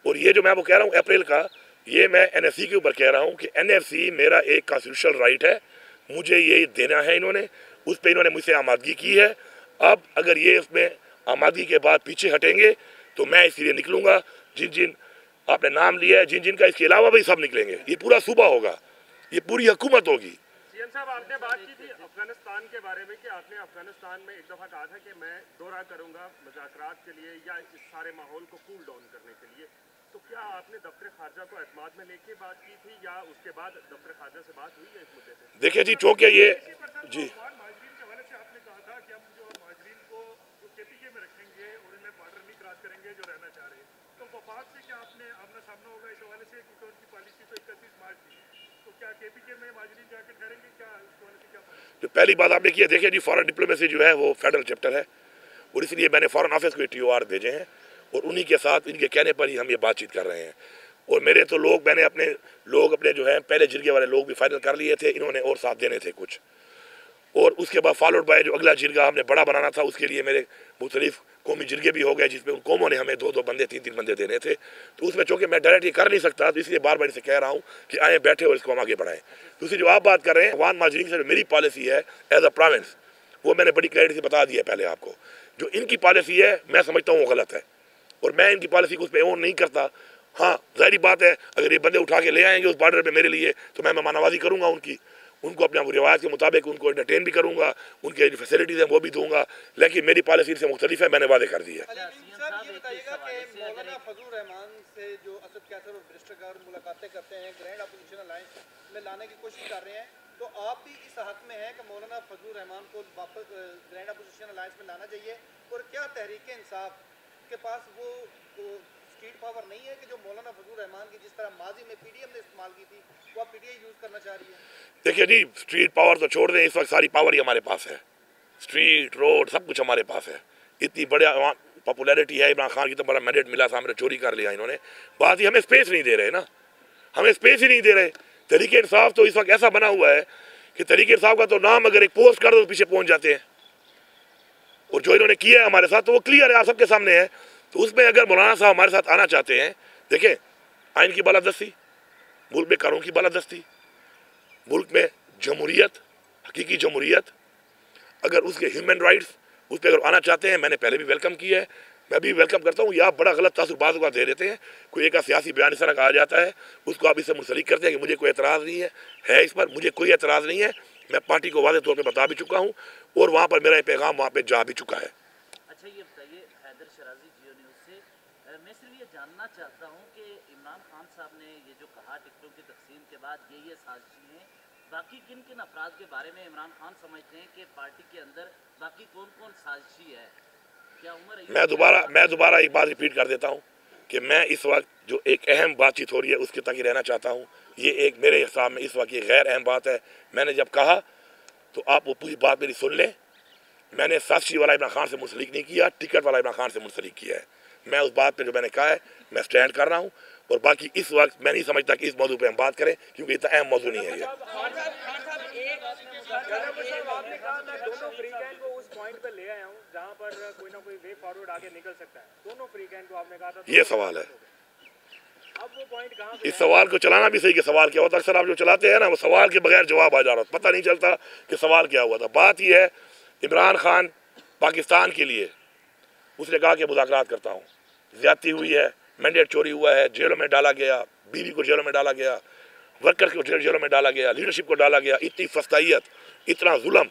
और ये जो मैं आपको कह रहा हूँ अप्रैल का, ये मैं एनएफसी के ऊपर कह रहा हूँ कि एनएफसी मेरा एक कॉन्स्टिट्यूशनल राइट है, मुझे ये देना है। इन्होंने उस पर इन्होंने मुझसे आमादगी की है। अब अगर ये उसमें आमादगी के बाद पीछे हटेंगे तो मैं इसलिए निकलूँगा। जिन जिन आपने नाम लिया है, जिन जिन का इसके अलावा भी सब निकलेंगे। ये पूरा सूबा होगा, ये पूरी हुकूमत होगी। सीएम साहब, आपने बात की थी अफगानिस्तान के बारे में कि आपने अफगानिस्तान में एक दफ़ा कहा था कि मैं दौरा करूंगा मुज़ाकरात के लिए या इस सारे माहौल को कूल डाउन करने के लिए। तो क्या आपने दफ्तर खारजा को एतमाद में लेके बात की थी या उसके बाद दफ्तर खारजा से बात हुई है इस मुद्दे पे? देखिए जी, चूँकि ये जी महाजरीन के हवाले से आपने कहा था कि हम जो महाजरीन को जो केपीके में रखेंगे और इन्हें बॉर्डर नहीं क्रॉस करेंगे जो रहना चाह रहे हैं, तो वफाक से क्या आपने आमना सामना होगा इस हवाले से? क्योंकि उनकी पॉलिसी तो 31 मार्च थी, तो क्या केपीके में महाजरीन जाकर ठहरेंगे? क्या इस हवाले से क्या जो पहली बात आपने की है, देखिए जी, फॉरेन डिप्लोमेसी जो है वो फेडरल चैप्टर है, और इसलिए मैंने फॉरेन ऑफिस को TOR भेजे हैं, और उन्हीं के साथ इनके कहने पर ही हम ये बातचीत कर रहे हैं। और मेरे तो लोग, मैंने अपने जो है पहले जिरगे वाले लोग भी फाइनल कर लिए थे, इन्होंने और साथ देने थे कुछ। और उसके बाद फॉलोड बाय जो अगला जिरगा हमने बड़ा बनाना था, उसके लिए मेरे मुख्तलिफ कौमी जिरगे भी हो गए, जिसमें उन कौमों ने हमें 2-2 बंदे 3-3 बंदे देने थे। तो उसमें चूँकि मैं डायरेक्ट ये कर नहीं सकता, तो इसलिए बार बार इसे कह रहा हूँ कि आए बैठे और इसको हम आगे बढ़ाएं। दूसरी जो आप बात कर रहे हैं अफगान महाजरीन से, जो मेरी पॉलिसी है एज अ प्रोविंस, वो मैंने बड़ी क्लैरिटी से बता दिया पहले आपको। जो इनकी पॉलिसी है मैं समझता हूँ वो गलत है, और मैं इनकी पॉलिसी को उस पर ओन नहीं करता। हाँ, जाहिर बात है अगर ये बंदे उठा के ले आएंगे उस बॉर्डर पे मेरे लिए, तो मैं मेहमानवाजी करूँगा उनको अपने रिवायत के मुताबिक उनको एंटरटेन भी करूँगा, उनके जो फैसिलिटीज़ हैं वो भी दूंगा। लेकिन मेरी पॉलिसी से मुख्तलिफ है, मैंने वादे कर दिए। मौलाना फजल रहमान से जो असद कैसर और बैरिस्टर मुलाकातें करते हैं, ग्रैंड अपोजिशन अलायंस में लाने की कोशिश कर रहे हैं, तो आप भी इस हक में हैं कि मौलाना फजल रहमान को वापस ग्रैंड अपोजिशन अलायंस में लाना चाहिए? और क्या तहरीक इंसाफ के पास वो स्ट्रीट पावर नहीं है कि जो मौलाना फजल रहमान की जिस तरह माजी में PDM ने इस्तेमाल की थी, वो आप PTI यूज़ करना चाह रही है? देखिए जी, स्ट्रीट पावर तो छोड़ दें, इस वक्त सारी पावर ही हमारे पास है। स्ट्रीट, रोड, सब कुछ हमारे पास है। इतनी बढ़िया पॉपुलैरिटी है, इमरान खान की तो बड़ा मैंडेट मिला था, हमने चोरी कर लिया इन्होंने। बात ही हमें स्पेस नहीं दे रहे ना, हमें स्पेस ही नहीं दे रहे। तहरीक इंसाफ तो इस वक्त ऐसा बना हुआ है कि तहरीक इंसाफ का तो नाम अगर एक पोस्ट कर दो तो पीछे पहुंच जाते हैं। और जो इन्होंने किया है हमारे साथ, तो वो क्लियर है, आप सबके सामने है। तो उसमें अगर मौलाना साहब हमारे साथ आना चाहते हैं, देखें आइन की बालादस्ती, मुल्क में कानून की बालादस्ती, मुल्क में जमहूरियत, हकीकी जमहूरियत, अगर उसके ह्यूमन राइट्स उस पर अगर आना चाहते हैं, मैंने पहले भी वेलकम किया है, मैं भी वेलकम करता हूँ। या आप बड़ा गलत तासुर का दे देते हैं, कोई एक सियासी बयान इस तरह का आ जाता है, उसको आप इससे मुंसलिक करते हैं कि मुझे कोई एतराज़ नहीं है इस पर, मुझे कोई एतराज़ नहीं है। मैं पार्टी को वाज़ेह तौर पे बता भी चुका हूँ और वहाँ पर मेरा पैगाम वहाँ पे जा भी चुका है। अच्छा ये बताइए हैदर शराजी जियो न्यूज़ से, मैं सिर्फ ये जानना चाहता हूँ कि इमरान खान साहब ने ये जो कहा टिकटों की तकसीम के बाद ये साजिशें हैं, बाकी किन किन अफराद के बारे में इमरान खान समझते हैं कि पार्टी के अंदर बाकी कौन कौन साजिशी है? क्या उम्र है? मैं दोबारा एक बात रिपीट कर देता हूँ कि मैं इस वक्त जो एक अहम बातचीत हो रही है उसके तक ही रहना चाहता हूँ। ये एक मेरे हिसाब में इस वक्त ये गैर अहम बात है। मैंने जब कहा तो आप वो पूरी बात मेरी सुन लें। मैंने साक्षी वाला इमरान खान से मुंसलिक नहीं किया, टिकट वाला इमरान खान से मुंसलिक किया है। मैं उस बात पे जो मैंने कहा है मैं स्टैंड कर रहा हूँ और बाकी इस वक्त मैं नहीं समझता कि इस मौजू पे हम बात करें, क्योंकि इतना अहम मौजू नहीं है ये। आपने कहा मैं दोनों फ्री कैन को उस पॉइंट पे ले आया हूं जहां पर कोई ना कोई वे फॉरवर्ड आगे निकल सकता है। दोनों फ्री कैन को आपने कहा था, ये सवाल है। अब वो पॉइंट कहां पे? इस सवाल को चलाना भी सही कि सवाल क्या होता है। अक्सर आप जो चलाते हैं ना, वो सवाल के बगैर जवाब आ जा रहा, पता नहीं चलता कि सवाल क्या हुआ था। बात यह है, इमरान खान पाकिस्तान के लिए उसने कहा कि मुज़ाकरात करता हूँ, ज्यादती हुई है, मैंडेट चोरी हुआ है, जेलों में डाला गया, बीवी को जेलों में डाला गया, वर्कर को जेलों में डाला गया, लीडरशिप को डाला गया। इतनी फस्तायत, इतना जुल्म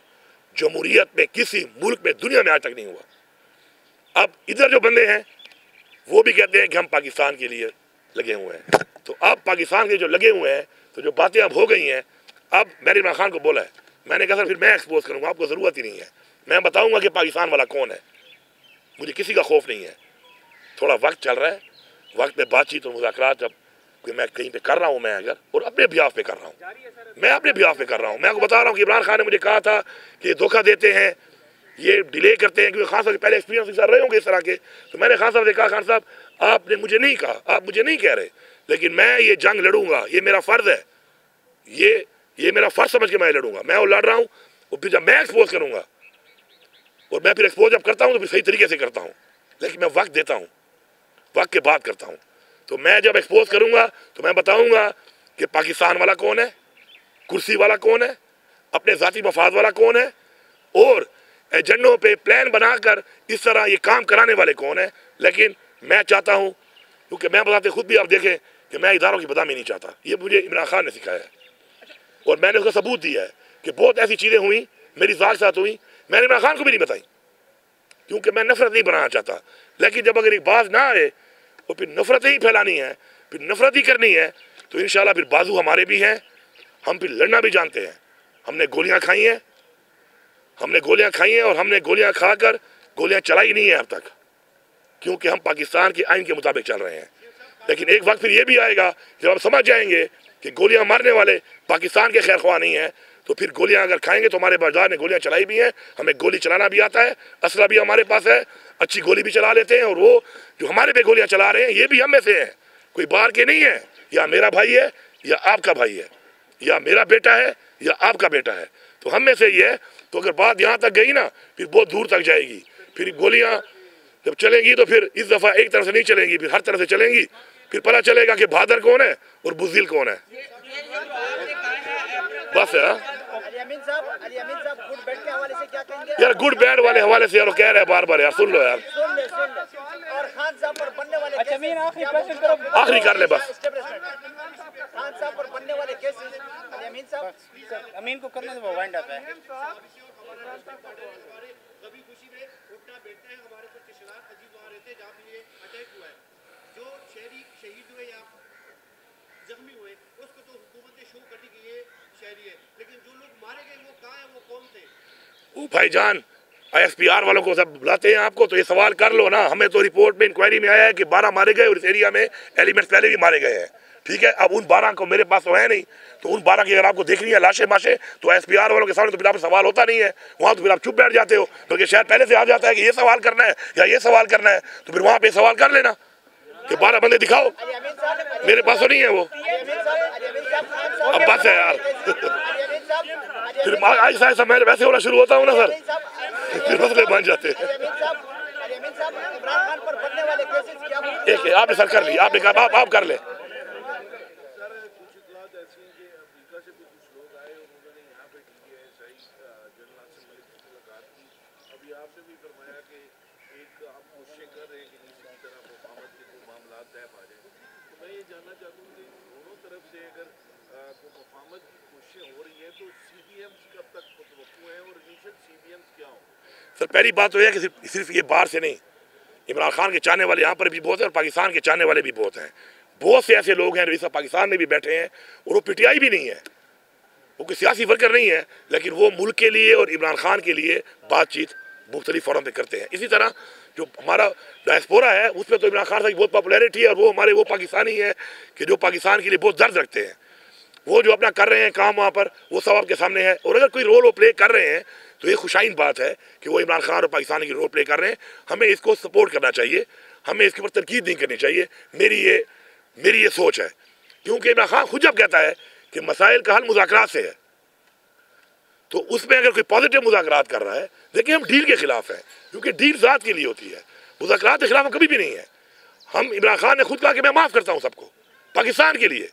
जमहूरियत में किसी मुल्क में दुनिया में आज तक नहीं हुआ। अब इधर जो बंदे हैं वो भी कहते हैं कि हम पाकिस्तान के लिए लगे हुए हैं। तो अब पाकिस्तान के जो लगे हुए हैं, तो जो बातें अब हो गई हैं, अब मैंने इमरान खान को बोला है, मैंने कहा सर फिर मैं एक्सपोज करूँगा, आपको ज़रूरत ही नहीं है, मैं बताऊँगा कि पाकिस्तान वाला कौन है, मुझे किसी का खौफ नहीं है। थोड़ा वक्त चल रहा है, वक्त में बातचीत और मुज़ाकरात जब कि मैं कहीं पे कर रहा हूँ, मैं अगर और अपने बिहाफ पे कर रहा हूँ, मैं अपने बिहाफ पे कर रहा हूँ। मैं आपको बता रहा हूँ कि इमरान खान ने मुझे कहा था कि धोखा देते हैं, ये डिले करते हैं, क्योंकि खान साहब पहले एक्सपीरियंस रहे होंगे इस तरह के। तो मैंने खान साहब से कहा, खान साहब आपने मुझे नहीं कहा, आप मुझे नहीं कह रहे, लेकिन मैं ये जंग लड़ूंगा, ये मेरा फ़र्ज़ है, ये मेरा फ़र्ज समझ के मैं लड़ूंगा। मैं वो लड़ रहा हूँ, और फिर जब मैं एक्सपोज करूँगा और मैं फिर एक्सपोज जब करता हूँ तो फिर सही तरीके से करता हूँ, लेकिन मैं वक्त देता हूँ, वक्त के बाद करता हूँ। तो मैं जब एक्सपोज करूँगा तो मैं बताऊँगा कि पाकिस्तान वाला कौन है, कुर्सी वाला कौन है, अपने ज़ाती मफाद वाला कौन है, और एजेंडों पे प्लान बनाकर इस तरह ये काम कराने वाले कौन है। लेकिन मैं चाहता हूँ, क्योंकि मैं बताते खुद भी आप देखें कि मैं इदारों की बदनामी नहीं चाहता, ये मुझे इमरान खान ने सिखाया है और मैंने उसका सबूत दिया है कि बहुत ऐसी चीज़ें हुई मेरी ज़ात के साथ हुई, मैंने इमरान खान को भी नहीं बताई, क्योंकि मैं नफरत नहीं बनाना चाहता। लेकिन जब अगर एक बात ना आए और फिर नफरत ही फैलानी है, फिर नफरत ही करनी है, तो इंशाल्लाह फिर बाजू हमारे भी हैं, हम फिर लड़ना भी जानते हैं। हमने गोलियां खाई हैं, और हमने गोलियां खाकर गोलियां चलाई नहीं है अब तक, क्योंकि हम पाकिस्तान के आइन के मुताबिक चल रहे हैं। लेकिन एक वक्त फिर ये भी आएगा जब हम समझ जाएंगे कि गोलियां मारने वाले पाकिस्तान के खैर ख्वाह नहीं है, तो फिर गोलियां अगर खाएंगे तो हमारे बाजार ने गोलियां चलाई भी हैं, हमें गोली चलाना भी आता है, असला भी हमारे पास है, अच्छी गोली भी चला लेते हैं, और वो जो हमारे पे गोलियां चला रहे हैं ये भी हम में से हैं, कोई बाहर के नहीं है। या मेरा भाई है या आपका भाई है, या मेरा बेटा है या आपका बेटा है, तो हम में से ही है। तो अगर बात यहाँ तक गई ना, फिर बहुत दूर तक जाएगी। फिर गोलियाँ जब चलेंगी तो फिर इस दफ़ा एक तरफ से नहीं चलेंगी, फिर हर तरफ से चलेंगी, फिर पता चलेगा कि बहादुर कौन है और बुज़दिल कौन है। बस है यार, गुड बैड वाले हवाले से यार कह रहे हैं बार बार, यार सुन लो यार, और खान साहब पर बनने वाले आखिरी कर ले बस। खान साहब पर बनने वाले केसेस, अमीन साहब अमीन को करने दो, वाइंड अप है। कभी खुशी में उठना बैठना है, हमारे कुछ रिश्तेदार अजीब वहाँ रहते हैं जहाँ पे ये अटैक हुआ है, जो शहरी शहीद हुए या जख्मी हुए उसको तो हुकूमत ने शो करने की ये शहरी है, लेकिन जो लोग मारे गए वो कहाँ है, वो कौन थे? ओ भाईजान, ISPR वालों को सब बुलाते हैं आपको, तो ये सवाल कर लो ना। हमें तो रिपोर्ट में इंक्वायरी में आया है कि 12 मारे गए और इस एरिया में एलिमेंट्स पहले भी मारे गए हैं, ठीक है। अब उन 12 को मेरे पास तो है नहीं, तो उन 12 की अगर आपको देखनी है लाशें माशे, तो ISPR वालों के सामने तो फिर आप सवाल होता नहीं है, वहाँ तो फिर आप चुप बैठ जाते हो, बल्कि शायद पहले से आ जाता है कि ये सवाल करना है या ये सवाल करना है, तो फिर वहाँ पे सवाल कर लेना कि 12 बंदे दिखाओ, मेरे पास तो नहीं है वो। अब बस है यार फिर ऐसा ऐसा मैं वैसे होना शुरू होता हूँ ना सर, फिर मसले बन जाते हैं। इमरान खान पर बनने वाले एक आपने सर कर ली, आपने कहा आप कर ले। सर पहली बात तो यह है कि सिर्फ ये बाहर से नहीं, इमरान खान के चाहने वाले यहाँ पर भी बहुत हैं और पाकिस्तान के चाहने वाले भी बहुत हैं। बहुत से ऐसे लोग हैं जो इस पाकिस्तान में भी बैठे हैं और वो पीटीआई भी नहीं है, वो कोई सियासी वर्कर नहीं है, लेकिन वो मुल्क के लिए और इमरान खान के लिए बातचीत मुख्तलिफ फोरम पे करते हैं। इसी तरह जो हमारा डायस्पोरा है उसमें तो इमरान खान साहब की बहुत पॉपुलैरिटी है और वो हमारे वो पाकिस्तानी है कि जो पाकिस्तान के लिए बहुत दर्द रखते हैं। वो जो अपना कर रहे हैं काम वहाँ पर, वो सब आपके सामने है। और अगर कोई रोल वो प्ले कर रहे हैं तो ये खुशाइन बात है कि वो इमरान खान और पाकिस्तान की रोल प्ले कर रहे हैं। हमें इसको सपोर्ट करना चाहिए, हमें इसके ऊपर तनकीद नहीं करनी चाहिए। मेरी ये सोच है, क्योंकि इमरान खान खुद जब कहता है कि मसाइल का हल मुज़ाकरात से है, तो उसमें अगर कोई पॉजिटिव मुज़ाकरात कर रहा है, देखिए हम डील के खिलाफ हैं, क्योंकि डील ज़ात के लिए होती है, मुज़ाकरात के खिलाफ हम कभी भी नहीं है। हम इमरान खान ने खुद कहा कि मैं माफ़ करता हूँ सबको पाकिस्तान के लिए,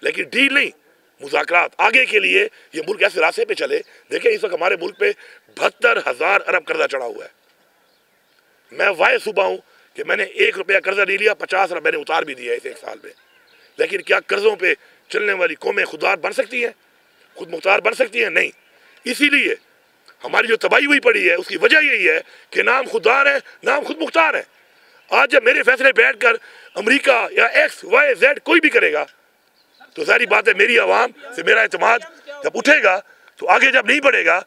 लेकिन डील नहीं, मुज़ाकरात आगे के लिए। ये मुल्क ऐसे रास्ते पे चले। देखिए इस वक्त हमारे मुल्क पे 72,000 अरब कर्जा चढ़ा हुआ है। मैं वाय सुबह हूँ कि मैंने 1 रुपया कर्जा नहीं लिया, 50 अरब मैंने उतार भी दिया इस 1 साल में। लेकिन क्या कर्जों पे चलने वाली कौमें खुददार बन सकती हैं, खुद मुख्तार बन सकती हैं? नहीं। इसीलिए हमारी जो तबाही हुई पड़ी है उसकी वजह यही है कि नाम खुददार है, नाम खुद मुख्तार है। आज जब मेरे फैसले बैठकर अमेरिका या XYZ कोई भी करेगा तो सारी बात है मेरी आवाम से मेरा एतमाद जब उठेगा तो आगे जब नहीं बढ़ेगा।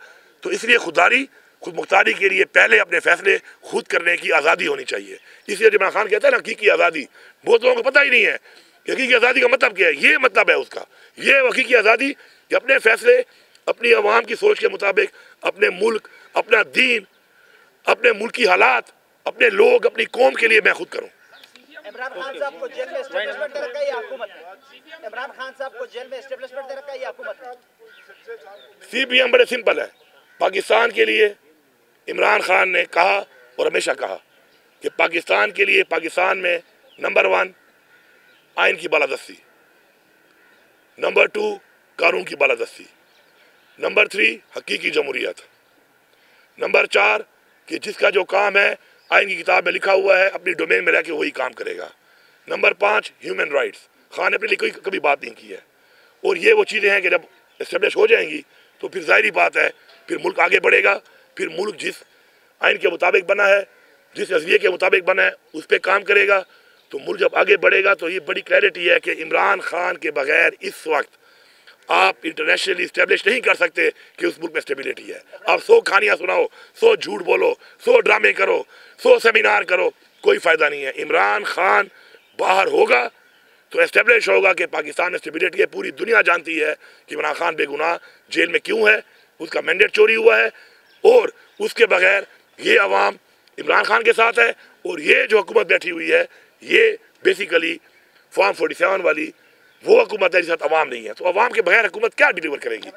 तो इसलिए खुददारी खुद मुख्तारी के लिए पहले अपने फैसले खुद करने की आज़ादी होनी चाहिए। इसलिए इमरान खान कहता है ना हकीकी आज़ादी, बहुत लोगों को पता ही नहीं है कि हकीकी आज़ादी का मतलब क्या है। ये मतलब है उसका, ये हकीकी आज़ादी कि अपने फैसले अपनी आवाम की सोच के मुताबिक, अपने मुल्क, अपना दीन, अपने मुल्क की हालात, अपने लोग, अपनी कौम के लिए मैं खुद करूँ। इमरान खान साहब को जेल में एस्टेब्लिशमेंट दे रखा है या हुकूमत ने? इमरान खान साहब को जेल में एस्टेब्लिशमेंट दे रखा है या हुकूमत ने? CPM बड़े सिंपल है। पाकिस्तान के लिए इमरान खान ने कहा और हमेशा कहा कि पाकिस्तान के लिए पाकिस्तान में नंबर 1 आइन की बालादस्ती, नंबर 2 कानून की बालादस्ती, नंबर 3 हकीकी जमहूरियत, नंबर 4 कि जिसका जो काम है आइन की किताब में लिखा हुआ है अपनी डोमेन में रह के वही काम करेगा, नंबर 5 ह्यूमन राइट्स। खान ने अपने लिए कभी बात नहीं की है। और ये वो चीज़ें हैं कि जब इस्टेब्लिश हो जाएंगी तो फिर जाहिर बात है फिर मुल्क आगे बढ़ेगा। फिर मुल्क जिस आइन के मुताबिक बना है, जिस नज़रिए के मुताबिक बना है उस पर काम करेगा। तो मुल्क जब आगे बढ़ेगा तो ये बड़ी क्लैरिटी है कि इमरान खान के बगैर इस वक्त आप इंटरनेशनली इस्टेब्लिश नहीं कर सकते कि उस मुल्क में स्टेबिलिटी है। आप 100 कहानियाँ सुनाओ, 100 झूठ बोलो, 100 ड्रामे करो, 100 सेमिनार करो, कोई फ़ायदा नहीं है। इमरान खान बाहर होगा तो एस्टेब्लिश होगा कि पाकिस्तान में स्टेबिलिटी है। पूरी दुनिया जानती है कि इमरान खान बेगुनाह जेल में क्यों है, उसका मैंडेट चोरी हुआ है और उसके बगैर ये अवाम इमरान खान के साथ है। और ये जो हुकूमत बैठी हुई है ये बेसिकली फॉर्म 47 वाली वो हुकूमत है जिसके साथ अवाम नहीं है। तो अवाम के बगैर हुकूमत क्या डिलीवर करेगी?